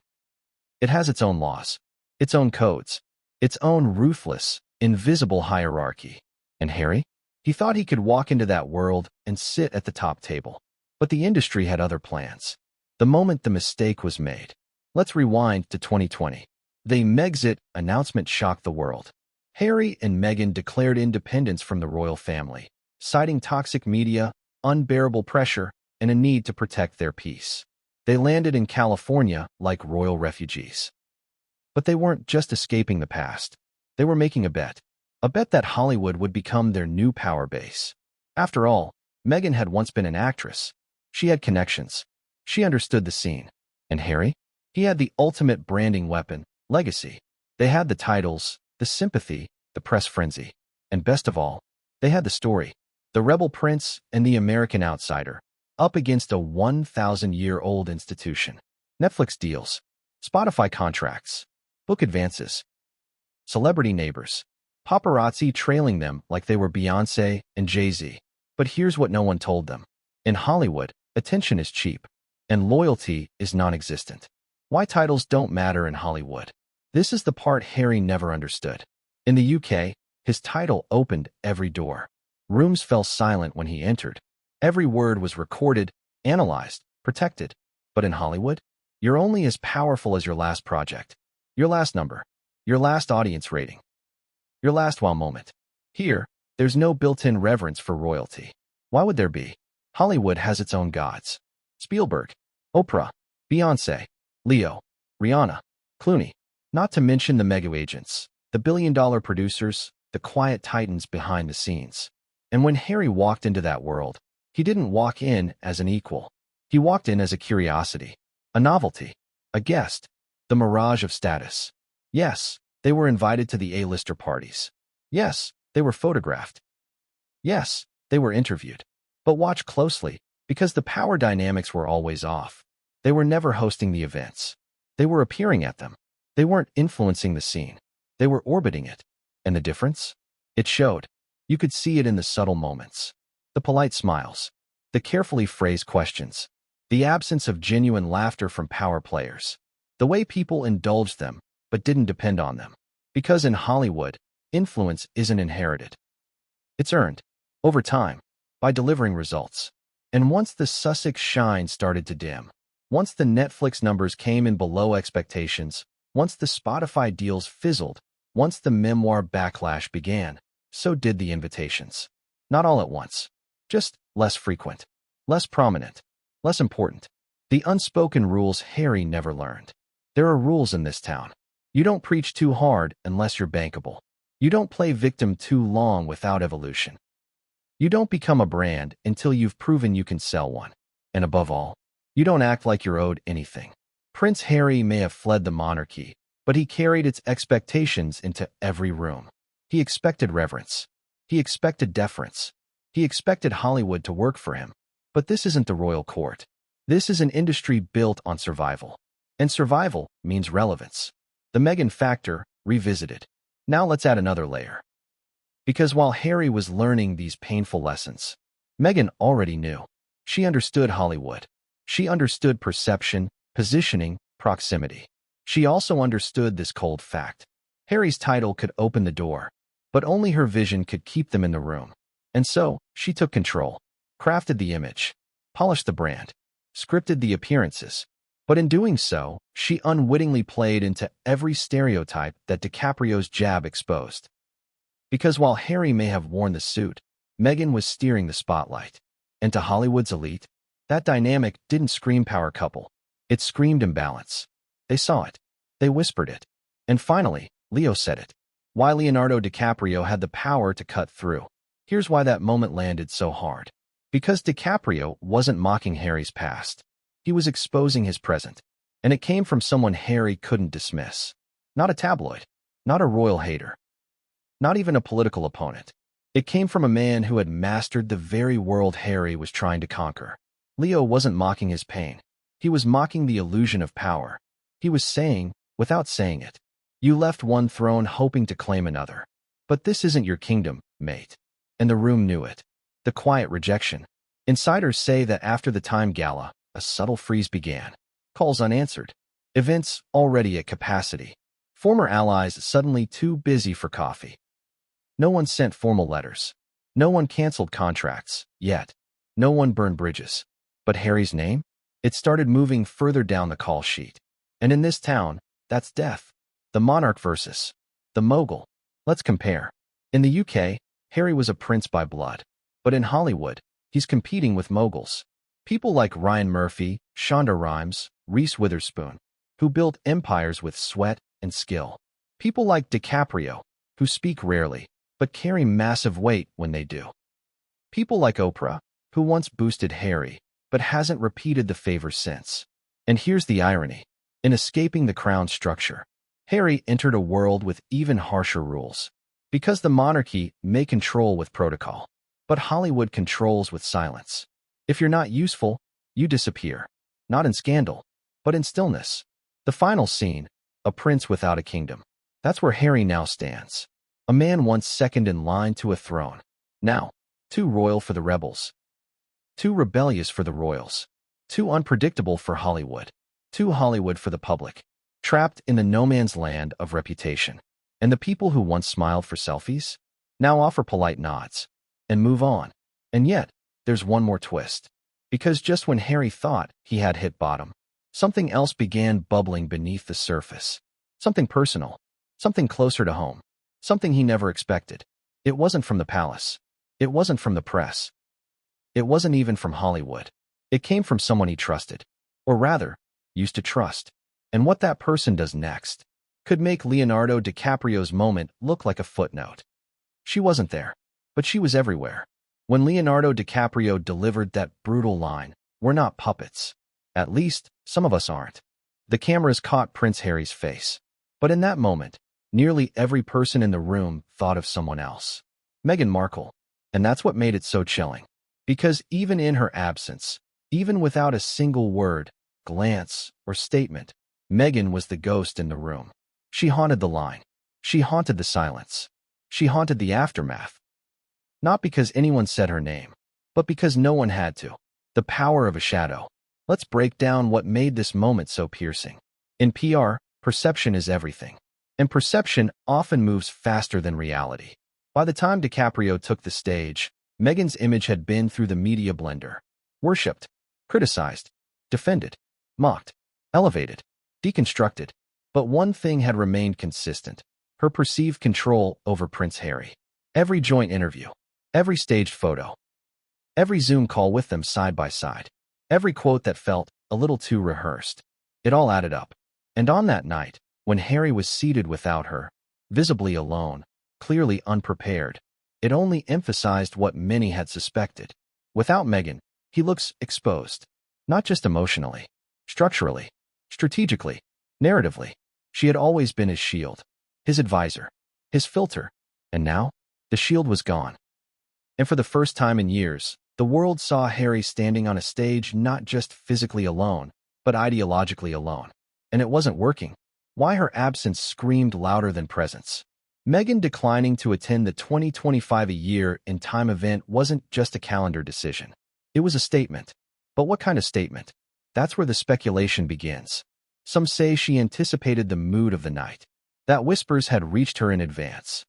It has its own laws, its own codes, its own ruthless, invisible hierarchy. And Harry? He thought he could walk into that world and sit at the top table. But the industry had other plans. The moment the mistake was made. Let's rewind to 2020. The Megxit announcement shocked the world. Harry and Meghan declared independence from the royal family, citing toxic media, unbearable pressure, and a need to protect their peace. They landed in California like royal refugees. But they weren't just escaping the past. They were making a bet that Hollywood would become their new power base. After all, Meghan had once been an actress. She had connections. She understood the scene. And Harry? He had the ultimate branding weapon, legacy. They had the titles, the sympathy, the press frenzy. And best of all, they had the story. The rebel prince and the American outsider, up against a 1,000-year-old institution. Netflix deals, Spotify contracts, book advances, celebrity neighbors, paparazzi trailing them like they were Beyoncé and Jay-Z. But here's what no one told them. In Hollywood, attention is cheap, and loyalty is non-existent. Why titles don't matter in Hollywood. This is the part Harry never understood. In the UK, his title opened every door. Rooms fell silent when he entered. Every word was recorded, analyzed, protected. But in Hollywood, you're only as powerful as your last project, your last number, your last audience rating, your last wow moment. Here, there's no built-in reverence for royalty. Why would there be? Hollywood has its own gods. Spielberg, Oprah, Beyoncé, Leo, Rihanna, Clooney. Not to mention the mega agents, the billion-dollar producers, the quiet titans behind the scenes. And when Harry walked into that world, he didn't walk in as an equal. He walked in as a curiosity, a novelty, a guest, the mirage of status. Yes, they were invited to the A-lister parties. Yes, they were photographed. Yes, they were interviewed. But watch closely, because the power dynamics were always off. They were never hosting the events. They were appearing at them. They weren't influencing the scene. They were orbiting it. And the difference? It showed. You could see it in the subtle moments. The polite smiles, the carefully phrased questions, the absence of genuine laughter from power players, the way people indulged them but didn't depend on them. Because in Hollywood, influence isn't inherited. It's earned, over time, by delivering results. And once the Sussex shine started to dim, once the Netflix numbers came in below expectations, once the Spotify deals fizzled, once the memoir backlash began, so did the invitations. Not all at once. Just less frequent, less prominent, less important. The unspoken rules Harry never learned. There are rules in this town. You don't preach too hard unless you're bankable. You don't play victim too long without evolution. You don't become a brand until you've proven you can sell one. And above all, you don't act like you're owed anything. Prince Harry may have fled the monarchy, but he carried its expectations into every room. He expected reverence. He expected deference. He expected Hollywood to work for him. But this isn't the royal court. This is an industry built on survival. And survival means relevance. The Meghan factor, revisited. Now let's add another layer. Because while Harry was learning these painful lessons, Meghan already knew. She understood Hollywood. She understood perception, positioning, proximity. She also understood this cold fact. Harry's title could open the door, but only her vision could keep them in the room. And so, she took control, crafted the image, polished the brand, scripted the appearances. But in doing so, she unwittingly played into every stereotype that DiCaprio's jab exposed. Because while Harry may have worn the suit, Meghan was steering the spotlight. And to Hollywood's elite, that dynamic didn't scream power couple. It screamed imbalance. They saw it. They whispered it. And finally, Leo said it. Why Leonardo DiCaprio had the power to cut through. Here's why that moment landed so hard. Because DiCaprio wasn't mocking Harry's past. He was exposing his present. And it came from someone Harry couldn't dismiss. Not a tabloid. Not a royal hater. Not even a political opponent. It came from a man who had mastered the very world Harry was trying to conquer. Leo wasn't mocking his pain. He was mocking the illusion of power. He was saying, without saying it, you left one throne hoping to claim another. But this isn't your kingdom, mate. And the room knew it. The quiet rejection. Insiders say that after the Time Gala, a subtle freeze began. Calls unanswered. Events already at capacity. Former allies suddenly too busy for coffee. No one sent formal letters. No one canceled contracts, yet. No one burned bridges. But Harry's name? It started moving further down the call sheet. And in this town, that's death. The monarch versus the mogul. Let's compare. In the UK, Harry was a prince by blood. But in Hollywood, he's competing with moguls. People like Ryan Murphy, Shonda Rhimes, Reese Witherspoon, who built empires with sweat and skill. People like DiCaprio, who speak rarely, but carry massive weight when they do. People like Oprah, who once boosted Harry, but hasn't repeated the favor since. And here's the irony. In escaping the crown structure, Harry entered a world with even harsher rules. Because the monarchy may control with protocol, but Hollywood controls with silence. If you're not useful, you disappear. Not in scandal, but in stillness. The final scene, a prince without a kingdom. That's where Harry now stands. A man once second in line to a throne. Now, too royal for the rebels. Too rebellious for the royals. Too unpredictable for Hollywood. Too Hollywood for the public. Trapped in the no-man's land of reputation. And the people who once smiled for selfies now offer polite nods and move on. And yet, there's one more twist. Because just when Harry thought he had hit bottom, something else began bubbling beneath the surface. Something personal. Something closer to home. Something he never expected. It wasn't from the palace. It wasn't from the press. It wasn't even from Hollywood. It came from someone he trusted. Or rather, used to trust. And what that person does next could make Leonardo DiCaprio's moment look like a footnote. She wasn't there, but she was everywhere. When Leonardo DiCaprio delivered that brutal line, "We're not puppets." At least, some of us aren't. The cameras caught Prince Harry's face. But in that moment, nearly every person in the room thought of someone else. Meghan Markle. And that's what made it so chilling. Because even in her absence, even without a single word, glance, or statement, Meghan was the ghost in the room. She haunted the line. She haunted the silence. She haunted the aftermath. Not because anyone said her name, but because no one had to. The power of a shadow. Let's break down what made this moment so piercing. In PR, perception is everything. And perception often moves faster than reality. By the time DiCaprio took the stage, Meghan's image had been through the media blender. Worshipped, criticized, defended, mocked, elevated, deconstructed. But one thing had remained consistent. Her perceived control over Prince Harry. Every joint interview. Every staged photo. Every Zoom call with them side by side. Every quote that felt a little too rehearsed. It all added up. And on that night, when Harry was seated without her, visibly alone, clearly unprepared, it only emphasized what many had suspected. Without Meghan, he looks exposed. Not just emotionally, structurally, strategically, narratively. She had always been his shield, his advisor, his filter. And now, the shield was gone. And for the first time in years, the world saw Harry standing on a stage not just physically alone, but ideologically alone. And it wasn't working. Why her absence screamed louder than presence. Meghan declining to attend the 2025 A Year in Time event wasn't just a calendar decision. It was a statement. But what kind of statement? That's where the speculation begins. Some say she anticipated the mood of the night. That whispers had reached her in advance.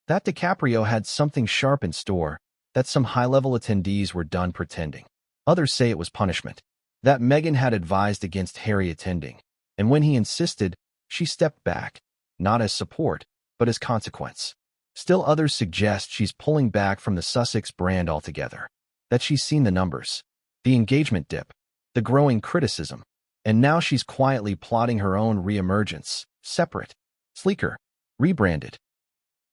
That DiCaprio had something sharp in store, that some high-level attendees were done pretending. Others say it was punishment. That Meghan had advised against Harry attending. And when he insisted, she stepped back, not as support, but as consequence. Still others suggest she's pulling back from the Sussex brand altogether. That she's seen the numbers, the engagement dip, the growing criticism. And now she's quietly plotting her own reemergence, separate, sleeker, rebranded.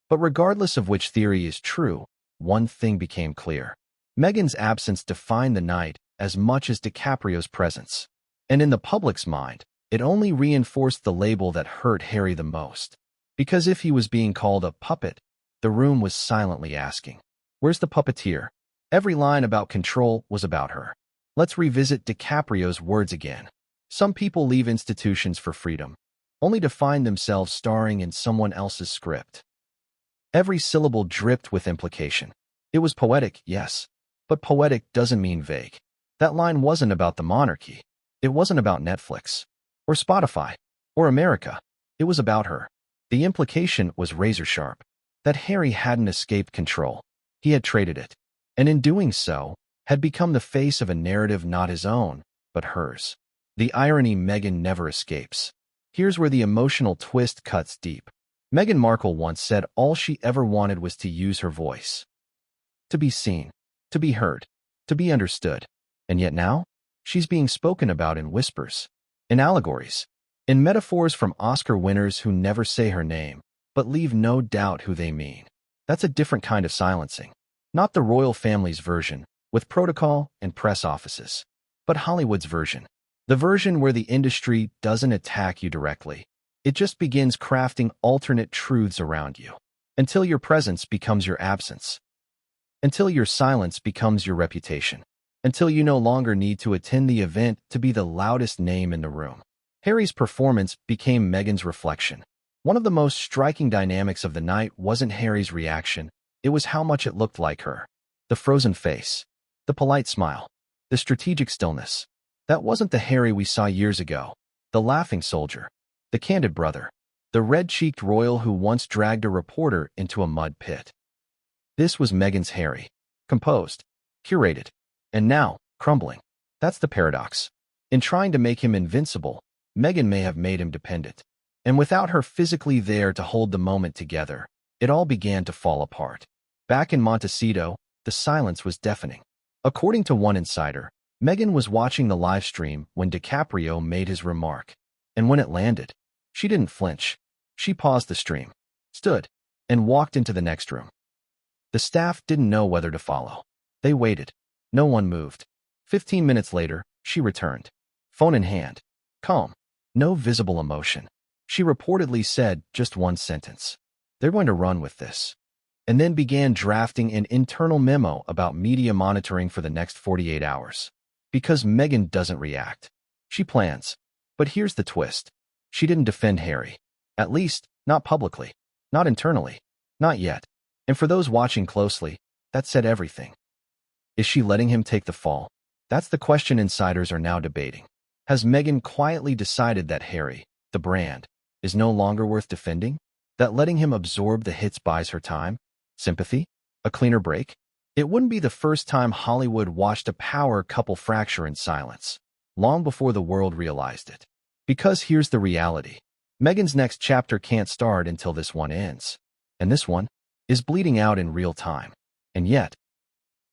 But regardless of which theory is true, one thing became clear. Meghan's absence defined the night as much as DiCaprio's presence. And in the public's mind, it only reinforced the label that hurt Harry the most. Because if he was being called a puppet, the room was silently asking, "Where's the puppeteer?" Every line about control was about her. Let's revisit DiCaprio's words again. Some people leave institutions for freedom, only to find themselves starring in someone else's script. Every syllable dripped with implication. It was poetic, yes, but poetic doesn't mean vague. That line wasn't about the monarchy. It wasn't about Netflix, or Spotify, or America. It was about her. The implication was razor-sharp, that Harry hadn't escaped control. He had traded it, and in doing so, had become the face of a narrative not his own, but hers. The irony Meghan never escapes. Here's where the emotional twist cuts deep. Meghan Markle once said all she ever wanted was to use her voice. To be seen, to be heard, to be understood. And yet now, she's being spoken about in whispers, in allegories, in metaphors from Oscar winners who never say her name, but leave no doubt who they mean. That's a different kind of silencing. Not the royal family's version, with protocol and press offices, but Hollywood's version. The version where the industry doesn't attack you directly. It just begins crafting alternate truths around you, until your presence becomes your absence, until your silence becomes your reputation, until you no longer need to attend the event to be the loudest name in the room. Harry's performance became Meghan's reflection. One of the most striking dynamics of the night wasn't Harry's reaction, it was how much it looked like her. The frozen face, the polite smile, the strategic stillness. That wasn't the Harry we saw years ago, the laughing soldier, the candid brother, the red-cheeked royal who once dragged a reporter into a mud pit. This was Meghan's Harry, composed, curated, and now crumbling. That's the paradox. In trying to make him invincible, Meghan may have made him dependent. And without her physically there to hold the moment together, it all began to fall apart. Back in Montecito, the silence was deafening. According to one insider, Meghan was watching the live stream when DiCaprio made his remark. And when it landed, she didn't flinch. She paused the stream, stood, and walked into the next room. The staff didn't know whether to follow. They waited. No one moved. 15 minutes later, she returned, phone in hand, calm, no visible emotion. She reportedly said just one sentence. They're going to run with this. And then began drafting an internal memo about media monitoring for the next 48 hours. Because Meghan doesn't react. She plans. But here's the twist. She didn't defend Harry. At least, not publicly. Not internally. Not yet. And for those watching closely, that said everything. Is she letting him take the fall? That's the question insiders are now debating. Has Meghan quietly decided that Harry, the brand, is no longer worth defending? That letting him absorb the hits buys her time? Sympathy? A cleaner break? It wouldn't be the first time Hollywood watched a power couple fracture in silence, long before the world realized it. Because here's the reality. Meghan's next chapter can't start until this one ends. And this one is bleeding out in real time. And yet,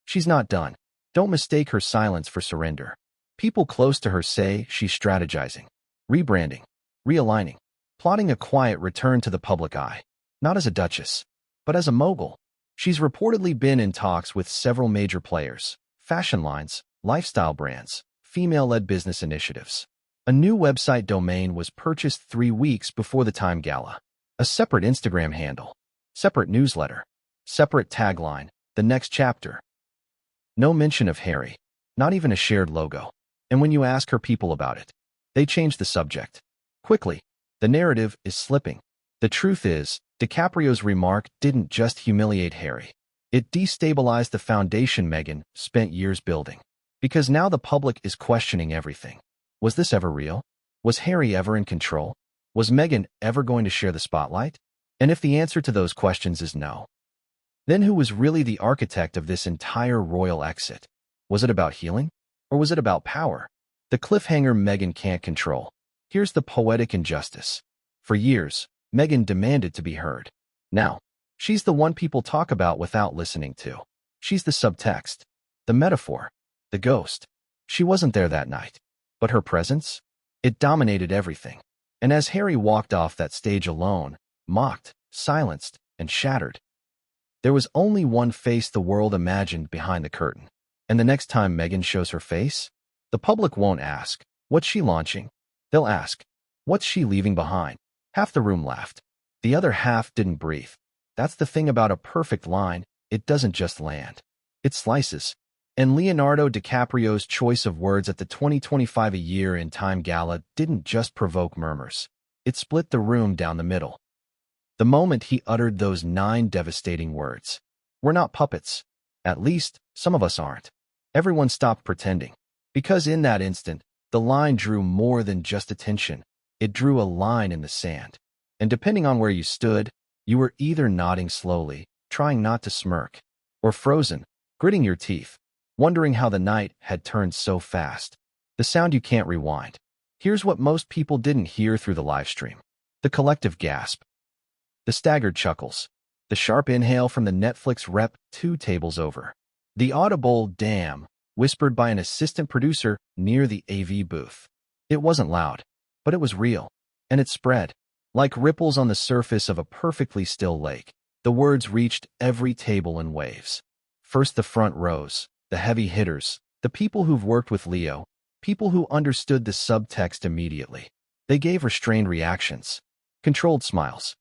she's not done. Don't mistake her silence for surrender. People close to her say she's strategizing, rebranding, realigning, plotting a quiet return to the public eye. Not as a duchess, but as a mogul. She's reportedly been in talks with several major players, fashion lines, lifestyle brands, female-led business initiatives. A new website domain was purchased 3 weeks before the Time Gala. A separate Instagram handle, separate newsletter, separate tagline, the next chapter. No mention of Harry, not even a shared logo. And when you ask her people about it, they change the subject. Quickly, the narrative is slipping. The truth is, DiCaprio's remark didn't just humiliate Harry. It destabilized the foundation Meghan spent years building. Because now the public is questioning everything. Was this ever real? Was Harry ever in control? Was Meghan ever going to share the spotlight? And if the answer to those questions is no, then who was really the architect of this entire royal exit? Was it about healing? Or was it about power? The cliffhanger Meghan can't control. Here's the poetic injustice. For years, Meghan demanded to be heard. Now, she's the one people talk about without listening to. She's the subtext, the metaphor, the ghost. She wasn't there that night. But her presence? It dominated everything. And as Harry walked off that stage alone, mocked, silenced, and shattered, there was only one face the world imagined behind the curtain. And the next time Meghan shows her face, the public won't ask, what's she launching? They'll ask, what's she leaving behind? Half the room laughed. The other half didn't breathe. That's the thing about a perfect line, it doesn't just land. It slices. And Leonardo DiCaprio's choice of words at the 2025 A Year in Time Gala didn't just provoke murmurs. It split the room down the middle. The moment he uttered those 9 devastating words, "We're not puppets. At least, some of us aren't," everyone stopped pretending. Because in that instant, the line drew more than just attention. It drew a line in the sand. And depending on where you stood, you were either nodding slowly, trying not to smirk, or frozen, gritting your teeth, wondering how the night had turned so fast. The sound you can't rewind. Here's what most people didn't hear through the live stream. The collective gasp. The staggered chuckles. The sharp inhale from the Netflix rep 2 tables over. The audible "damn" whispered by an assistant producer near the AV booth. It wasn't loud, but it was real. And it spread. Like ripples on the surface of a perfectly still lake, the words reached every table in waves. First the front rows, the heavy hitters, the people who've worked with Leo, people who understood the subtext immediately. They gave restrained reactions, controlled smiles.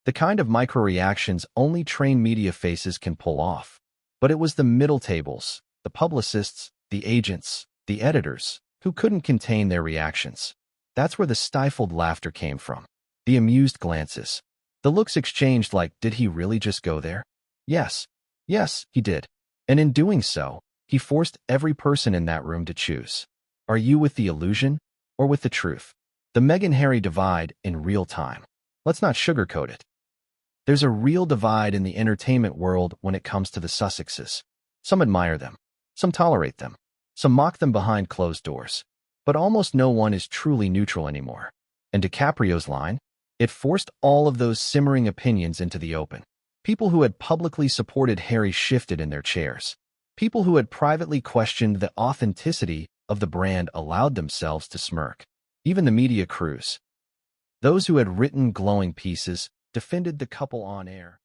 The kind of micro-reactions only trained media faces can pull off. But it was the middle tables, the publicists, the agents, the editors, who couldn't contain their reactions. That's where the stifled laughter came from. The amused glances. The looks exchanged like, did he really just go there? Yes, he did. And in doing so, he forced every person in that room to choose. Are you with the illusion or with the truth? The Meghan-Harry divide in real time. Let's not sugarcoat it. There's a real divide in the entertainment world when it comes to the Sussexes. Some admire them. Some tolerate them. Some mock them behind closed doors. But almost no one is truly neutral anymore. And DiCaprio's line? It forced all of those simmering opinions into the open. People who had publicly supported Harry shifted in their chairs. People who had privately questioned the authenticity of the brand allowed themselves to smirk. Even the media crews. Those who had written glowing pieces defended the couple on air.